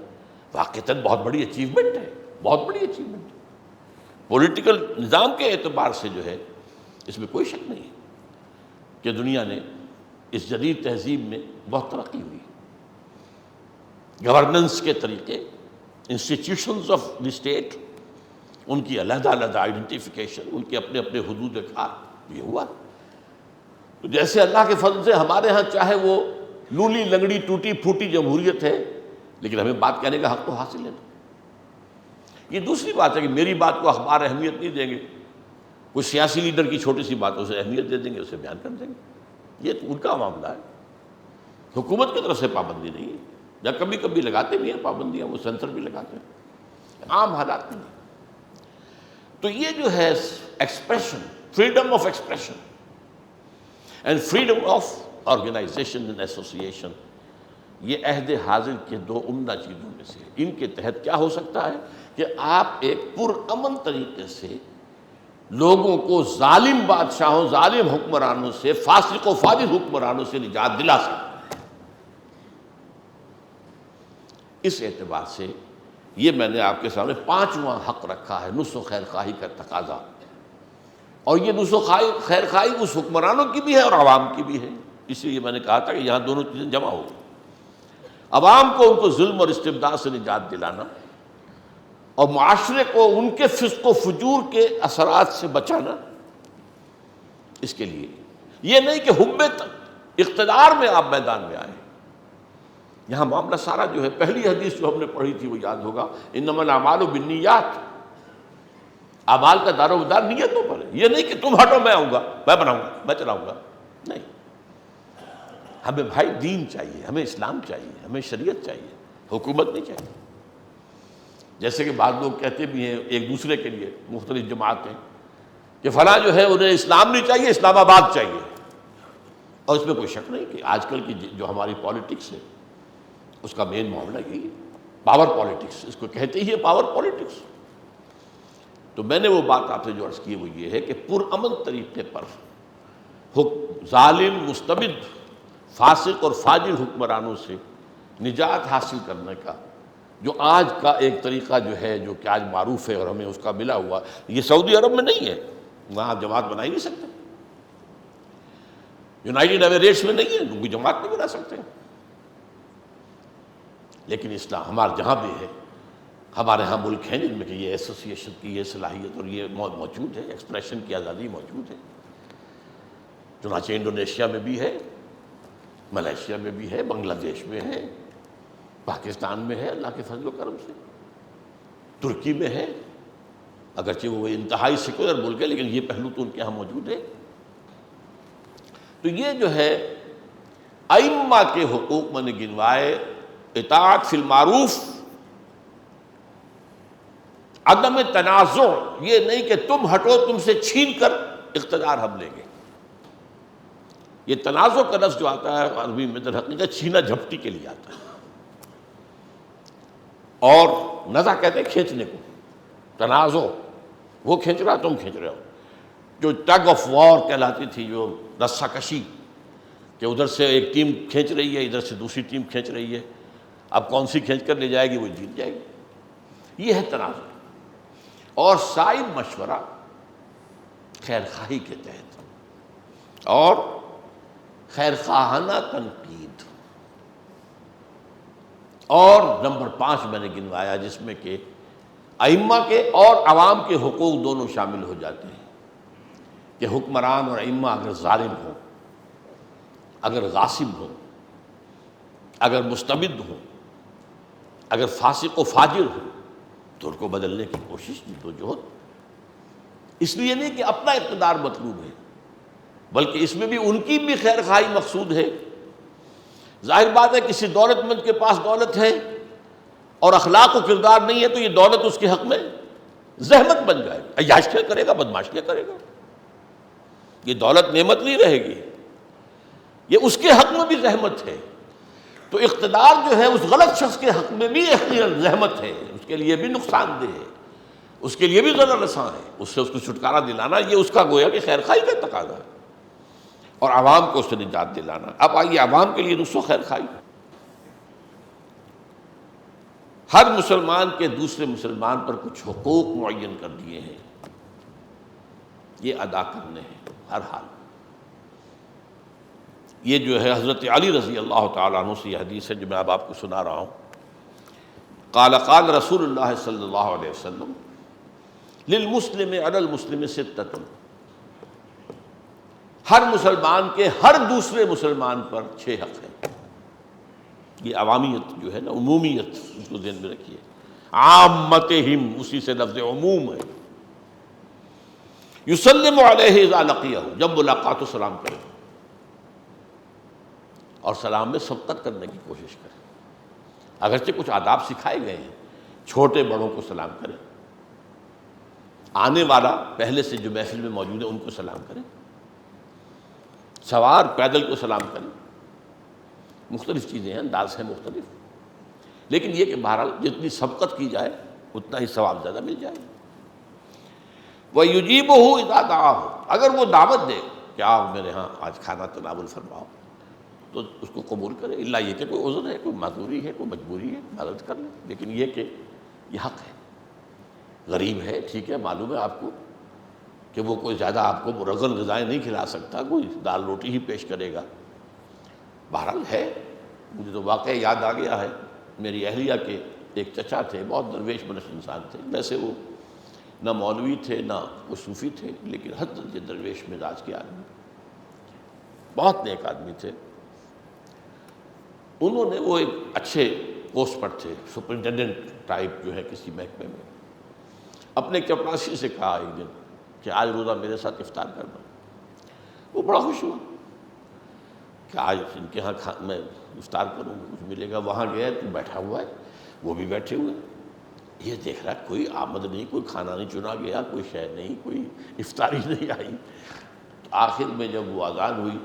واقعتاً بہت بڑی اچیومنٹ ہے، بہت بڑی اچیومنٹ ہے. پولیٹیکل نظام کے اعتبار سے جو ہے اس میں کوئی شک نہیں ہے کہ دنیا نے اس جدید تہذیب میں بہت ترقی ہوئی. گورننس کے طریقے، انسٹیٹیوشنز آف دی اسٹیٹ، ان کی علیحدہ علیحدہ آئیڈینٹیفیکیشن، ان کے اپنے اپنے حدود کار، یہ ہوا. تو جیسے اللہ کے فضل سے ہمارے ہاں چاہے وہ لولی لنگڑی ٹوٹی پھوٹی جمہوریت ہے، لیکن ہمیں بات کہنے کا حق تو حاصل ہے نا. یہ دوسری بات ہے کہ میری بات کو اخبار اہمیت نہیں دیں گے، کوئی سیاسی لیڈر کی چھوٹی سی باتوں سے اہمیت دے دیں گے، اسے بیان کر دیں گے. یہ تو ان کا معاملہ ہے، حکومت کی طرف سے پابندی نہیں ہے. یا کبھی کبھی لگاتے بھی ہیں پابندیاں، وہ سینسر بھی لگاتے ہیں، عام حالات میں. تو یہ جو ہے expression, freedom of expression and freedom of organisation and association, یہ عہد حاضر کے دو عمدہ چیزوں میں سے. ان کے تحت کیا ہو سکتا ہے کہ آپ ایک پرامن طریقے سے لوگوں کو ظالم بادشاہوں، ظالم حکمرانوں سے، فاسق و فاجر حکمرانوں سے نجات دلا سکتے. اس اعتبار سے یہ میں نے آپ کے سامنے 5واں حق رکھا ہے، نصح و خیر خواہی کا تقاضا. اور یہ نصح و خیر خواہی اس حکمرانوں کی بھی ہے اور عوام کی بھی ہے. اس لیے میں نے کہا تھا کہ یہاں دونوں چیزیں جمع ہو گئی. عوام کو ان کو ظلم اور استبداد سے نجات دلانا، اور معاشرے کو ان کے فسق و فجور کے اثرات سے بچانا. اس کے لیے یہ نہیں کہ حب اقتدار میں آپ میدان میں آئیں. یہاں معاملہ سارا جو ہے، پہلی حدیث جو ہم نے پڑھی تھی وہ یاد ہوگا، انما الاعمال بالنیات. اعمال کا دار و مدار نیتوں پر ہے. یہ نہیں کہ تم ہٹو میں آؤں گا، میں بناؤں گا، میں چلاؤں گا. نہیں، ہمیں بھائی دین چاہیے، ہمیں اسلام چاہیے، ہمیں شریعت چاہیے، حکومت نہیں چاہیے. جیسے کہ بعض لوگ کہتے بھی ہیں ایک دوسرے کے لیے، مختلف جماعتیں، کہ فلاں جو ہے انہیں اسلام نہیں چاہیے، اسلام آباد چاہیے. اور اس میں کوئی شک نہیں کہ آج کل کی جو ہماری پالیٹکس ہے اس کا مین معاملہ یہی ہے، پاور پالیٹکس. اس کو کہتے ہی ہے پاور پالیٹکس. تو میں نے وہ بات آپ سے جو عرض کی وہ یہ ہے کہ پرامن طریقے پر ظالم، مستبد، فاسق اور فاجر حکمرانوں سے نجات حاصل کرنے کا جو آج کا ایک طریقہ جو ہے، جو کہ آج معروف ہے اور ہمیں اس کا ملا ہوا، یہ سعودی عرب میں نہیں ہے. وہاں آپ جماعت بنا ہی نہیں سکتے. یونائٹڈ عرب ایمریٹس میں نہیں ہے، کوئی جماعت نہیں بنا سکتے. لیکن اسلام ہمارے جہاں بھی ہے، ہمارے ہاں ملک ہیں جن میں کہ یہ ایسوسیشن کی یہ صلاحیت اور یہ موجود ہے، ایکسپریشن کی آزادی موجود ہے. چنانچہ انڈونیشیا میں بھی ہے، ملیشیا میں بھی ہے، بنگلہ دیش میں ہے، پاکستان میں ہے اللہ کے فضل و کرم سے، ترکی میں ہے. اگرچہ وہ انتہائی سیکولر ملک ہے لیکن یہ پہلو تو ان کے ہاں موجود ہے. تو یہ جو ہے ائمہ کے حقوق میں نے گنوائے، اطاعت فی المعروف، عدم تنازع. یہ نہیں کہ تم ہٹو، تم سے چھین کر اقتدار ہم لیں گے. یہ تنازع کا لفظ جو آتا ہے عربی میں در حقیقت چھینا جھپٹی کے لیے آتا ہے، اور نزع کہتے ہیں کھینچنے کو. تنازع، وہ کھینچ رہا تم کھینچ رہے ہو، جو ٹگ آف وار کہلاتی تھی، جو رسہ کشی، کہ ادھر سے ایک ٹیم کھینچ رہی ہے، ادھر سے دوسری ٹیم کھینچ رہی ہے، اب کون سی کھینچ کر لے جائے گی وہ جیت جائے گی، یہ ہے تنازع۔ اور سائد مشورہ خیر خواہی کے تحت، اور خیر خواہانہ تنقید، اور نمبر 5 میں نے گنوایا جس میں کہ ائمہ کے اور عوام کے حقوق دونوں شامل ہو جاتے ہیں، کہ حکمران اور ائمہ اگر ظالم ہوں، اگر غاصب ہوں، اگر مستبد ہوں، اگر فاسق و فاجر ہوں، تو ان کو بدلنے کی کوشش جدوجہد، اس لیے نہیں کہ اپنا اقتدار مطلوب ہے، بلکہ اس میں بھی ان کی بھی خیر خواہی مقصود ہے۔ ظاہر بات ہے کسی دولت مند کے پاس دولت ہے اور اخلاق و کردار نہیں ہے تو یہ دولت اس کے حق میں زحمت بن جائے گی، عیاشیاں کرے گا، بدماشیاں کرے گا، یہ دولت نعمت نہیں رہے گی، یہ اس کے حق میں بھی زحمت ہے۔ تو اقتدار جو ہے اس غلط شخص کے حق میں بھی زحمت ہے، اس کے لیے بھی نقصان دہ ہے، اس کے لیے بھی ضرر رساں ہے، اس سے اس کو چھٹکارا دلانا یہ اس کا گویا کہ خیر خواہی کا تقاضا ہے، اور عوام کو اس سے نجات دلانا۔ اب آئیے عوام کے لیے دوسروں خیر خواہی، ہر مسلمان کے دوسرے مسلمان پر کچھ حقوق معین کر دیے ہیں، یہ ادا کرنے ہیں ہر حال۔ یہ جو ہے حضرت علی رضی اللہ تعالیٰ عنہ سے یہ حدیث ہے جو میں اب آپ کو سنا رہا ہوں۔ قال قال رسول اللہ صلی اللہ علیہ وسلم للمسلم علی المسلم ستۃ، ہر مسلمان کے ہر دوسرے مسلمان پر 6 حق ہیں۔ یہ عوامیت جو ہے نا، عمومیت، اس کو ذہن میں رکھیے، عامتہم اسی سے لفظ عموم ہے۔ یسلم علیہ اذا لقیہ، جب ملاقات ہو سلام کرے، اور سلام میں سبقت کرنے کی کوشش کرے، اگرچہ کچھ آداب سکھائے گئے ہیں، چھوٹے بڑوں کو سلام کریں، آنے والا پہلے سے جو محفل میں موجود ہے ان کو سلام کریں، سوار پیدل کو سلام کریں، مختلف چیزیں ہیں، انداز ہیں مختلف، لیکن یہ کہ بہرحال جتنی سبقت کی جائے اتنا ہی ثواب زیادہ مل جائے۔ وَيُجِيبُهُ إِذَا دَعَاهُ، اگر وہ دعوت دے کہ آؤ میرے ہاں آج کھانا تناول فرماؤ، تو اس کو قبول کرے، الا یہ کہ کوئی عذر ہے، کوئی معذوری ہے، کوئی مجبوری ہے، مدد کر لیں، لیکن یہ کہ یہ حق ہے۔ غریب ہے، ٹھیک ہے، معلوم ہے آپ کو کہ وہ کوئی زیادہ آپ کو مرغن غذائیں نہیں کھلا سکتا، کوئی دال روٹی ہی پیش کرے گا، بہرحال ہے۔ مجھے تو واقعہ یاد آ گیا ہے، میری اہلیہ کے ایک چچا تھے، بہت درویش منش انسان تھے، ویسے وہ نہ مولوی تھے نہ وہ صوفی تھے، لیکن حد درجے درویش مزاج کے آدمی، بہت نیک آدمی تھے۔ انہوں نے، وہ ایک اچھے پوسٹ پر تھے، سپرنٹینڈنٹ ٹائپ جو ہے کسی محکمے میں، اپنے چپراسی سے کہا ایک دن کہ آج روزہ میرے ساتھ افطار کرنا۔ وہ بڑا خوش ہوا کہ آج ان کے ہاں میں افطار کروں گا، کچھ ملے گا۔ وہاں گیا تو بیٹھا ہوا ہے، وہ بھی بیٹھے ہوئے، یہ دیکھ رہا کوئی آمد نہیں، کوئی کھانا نہیں چنا گیا، کوئی شے نہیں، کوئی افطاری نہیں آئی۔ آخر میں جب وہ اذان ہوئی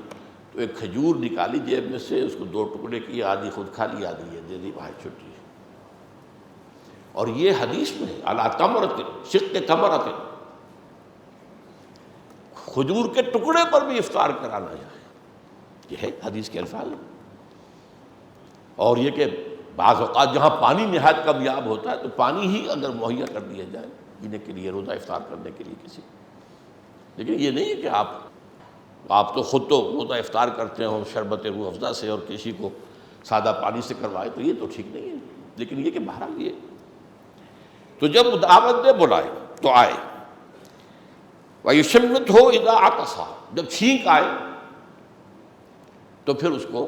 تو ایک کھجور نکالی جیب میں سے، اس کو 2 ٹکڑے کیے، آدھی خود کھا لی، آدھی یہ دے دی، بھائی چھٹی۔ اور یہ حدیث میں علی تمرۃ، شق تمرۃ، کھجور کے ٹکڑے پر بھی افطار کرانا ہے، یہ ہے حدیث کے الفاظ۔ اور یہ کہ بعض اوقات جہاں پانی نہایت کمیاب ہوتا ہے تو پانی ہی اگر مہیا کر دیا جائے پینے کے لیے، روزہ افطار کرنے کے لیے کسی، لیکن یہ نہیں ہے کہ آپ تو خود تو روزہ افطار کرتے ہو شربت روح افزا سے اور کسی کو سادہ پانی سے کروائے، تو یہ تو ٹھیک نہیں ہے۔ لیکن یہ کہ بہرحال یہ تو جب دعوت دے بلائے تو آئے۔ وَيُشَمِّتْهُ إِذَا عَطَسَ، جب چھینک آئے تو پھر اس کو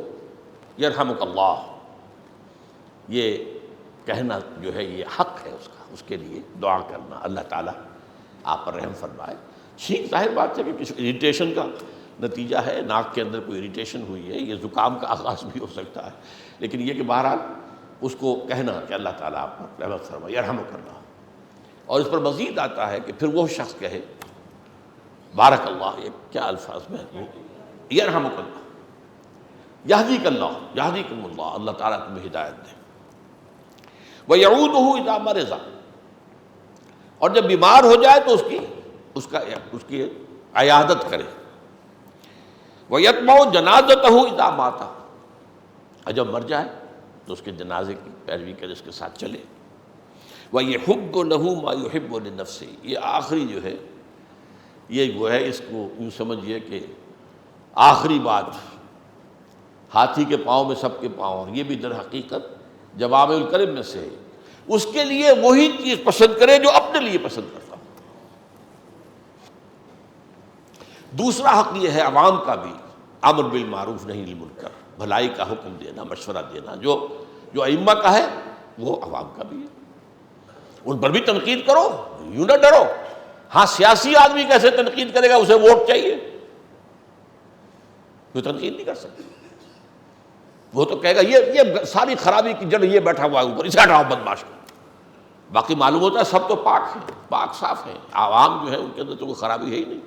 یرحمک اللہ، یہ کہنا جو ہے یہ حق ہے اس کا، اس کے لیے دعا کرنا، اللہ تعالیٰ آپ پر رحم فرمائے۔ چھینک ظاہر بات ہے کہ کسی اریٹیشن کا نتیجہ ہے، ناک کے اندر کوئی اریٹیشن ہوئی ہے، یہ زکام کا آغاز بھی ہو سکتا ہے، لیکن یہ کہ بہرحال اس کو کہنا کہ اللہ تعالیٰ آپ پر رحمت فرمائے، یرحمک اللہ۔ اور اس پر مزید آتا ہے کہ پھر وہ شخص کہے بارک اللہ، یہ کیا الفاظ میں، یرحمک اللہ، یہدیک اللہ، یہدیکم اللہ، اللہ تعالیٰ تمہیں ہدایت دے۔ وَيَعُودُهُ إِذَا مَرِضَ، اور جب بیمار ہو جائے تو اس کی عیادت کرے. وَيَتْبَعُ جَنَازَتَهُ إِذَا مَاتَ، اور جب مر جائے تو اس کے جنازے کی پیروی کرے، اس کے ساتھ چلے. وَيَحُبُّ لَهُ مَا يُحِبُّ لِنَفْسِهِ، یہ آخری جو ہے یہ وہ ہے، اس کو یوں سمجھیے کہ آخری بات، ہاتھی کے پاؤں میں سب کے پاؤں، یہ بھی در حقیقت جوامع الکلم میں سے ہے. اس کے لیے وہی چیز پسند کرے جو اپنے لیے پسند کرتا. دوسرا حق یہ ہے عوام کا بھی، امر بالمعروف نہی عن المنکر، بھلائی کا حکم دینا، مشورہ دینا، جو ائمہ کا ہے وہ عوام کا بھی ہے. ان پر بھی تنقید کرو، یوں نہ ڈرو. ہاں سیاسی آدمی کیسے تنقید کرے گا، اسے ووٹ چاہیے، وہ تنقید نہیں کر سکتے. وہ تو کہے گا یہ ساری خرابی کی جڑ یہ بیٹھا ہوا ہے اوپر، اسے ہٹاؤ بدماش کو. باقی معلوم ہوتا ہے سب تو پاک ہیں، پاک صاف ہیں. عوام جو ہے ان کے اندر تو کوئی خرابی ہے ہی نہیں.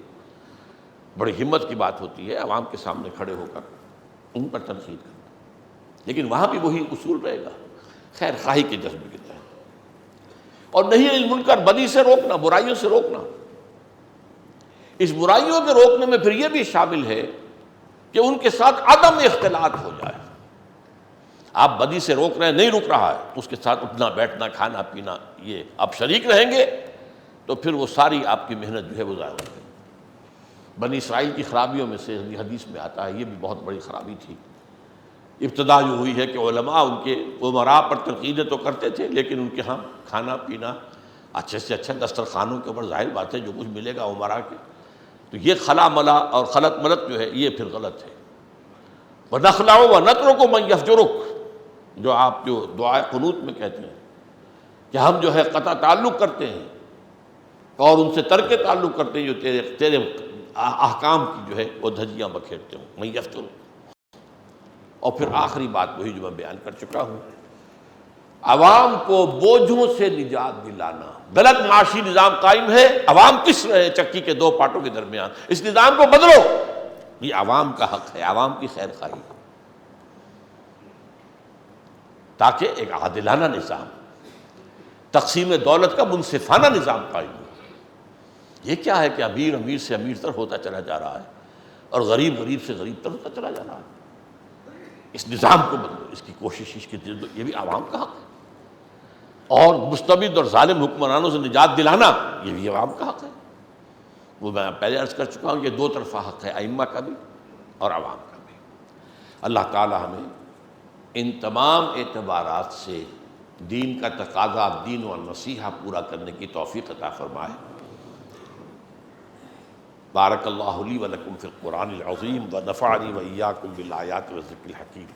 بڑی ہمت کی بات ہوتی ہے عوام کے سامنے کھڑے ہو کر ان پر تنقید کرنا، لیکن وہاں بھی وہی اصول رہے گا، خیر خواہی کے جذبے کے تحت. اور نہیں عن المنکر، بدی سے روکنا، برائیوں سے روکنا. اس برائیوں کے روکنے میں پھر یہ بھی شامل ہے کہ ان کے ساتھ عدم اختلاط ہو جائے. آپ بدی سے روک رہے ہیں، نہیں رک رہا ہے، اس کے ساتھ اٹھنا بیٹھنا کھانا پینا یہ آپ شریک رہیں گے تو پھر وہ ساری آپ کی محنت جو ہے وہ ضائع ہو گئی. بنی اسرائیل کی خرابیوں میں سے حدیث میں آتا ہے، یہ بھی بہت بڑی خرابی تھی. ابتدا جو ہوئی ہے کہ علماء ان کے امراء پر تنقیدیں تو کرتے تھے، لیکن ان کے ہاں کھانا پینا اچھے سے اچھا دسترخوانوں کے اوپر ظاہر بات ہے جو کچھ ملے گا امراء کے، تو یہ خلا ملا اور خلط ملط جو ہے یہ پھر غلط ہے. وَنَخْلَعُ وَنَتْرُكُ مَنْ يَفْجُرُكَ، جو آپ جو دعائے قنوت میں کہتے ہیں کہ ہم جو ہے قطع تعلق کرتے ہیں اور ان سے ترک تعلق کرتے ہیں جو تیرے احکام کی جو ہے وہ دھجیاں بکھیرتے ہوں. مَنْ يَفْجُرُكَ. اور پھر آخری بات وہی جو میں بیان کر چکا ہوں، عوام کو بوجھوں سے نجات دلانا. غلط معاشی نظام قائم ہے، عوام پس رہے چکی کے دو پارٹوں کے درمیان، اس نظام کو بدلو. یہ عوام کا حق ہے، عوام کی خیر خواہی، تاکہ ایک عادلانہ نظام، تقسیم دولت کا منصفانہ نظام قائم ہو. یہ کیا ہے کہ امیر امیر سے امیر تر ہوتا چلا جا رہا ہے اور غریب غریب سے غریب تر ہوتا چلا جا رہا ہے. اس نظام کو بدلو، اس کی کوشش، اس کی جد، یہ بھی عوام کا حق ہے. اور مستبد اور ظالم حکمرانوں سے نجات دلانا یہ بھی عوام کا حق ہے. وہ میں پہلے عرض کر چکا ہوں، یہ دو طرفہ حق ہے، ائمہ کا بھی اور عوام کا بھی. اللہ تعالی ہمیں ان تمام اعتبارات سے دین کا تقاضا، دین و نصیحہ پورا کرنے کی توفیق عطا فرمائے. بارک اللہ لی و لکم فی القرآن العظیم و نفعنی و ایاکم بالآیات و ذکر الحکیم.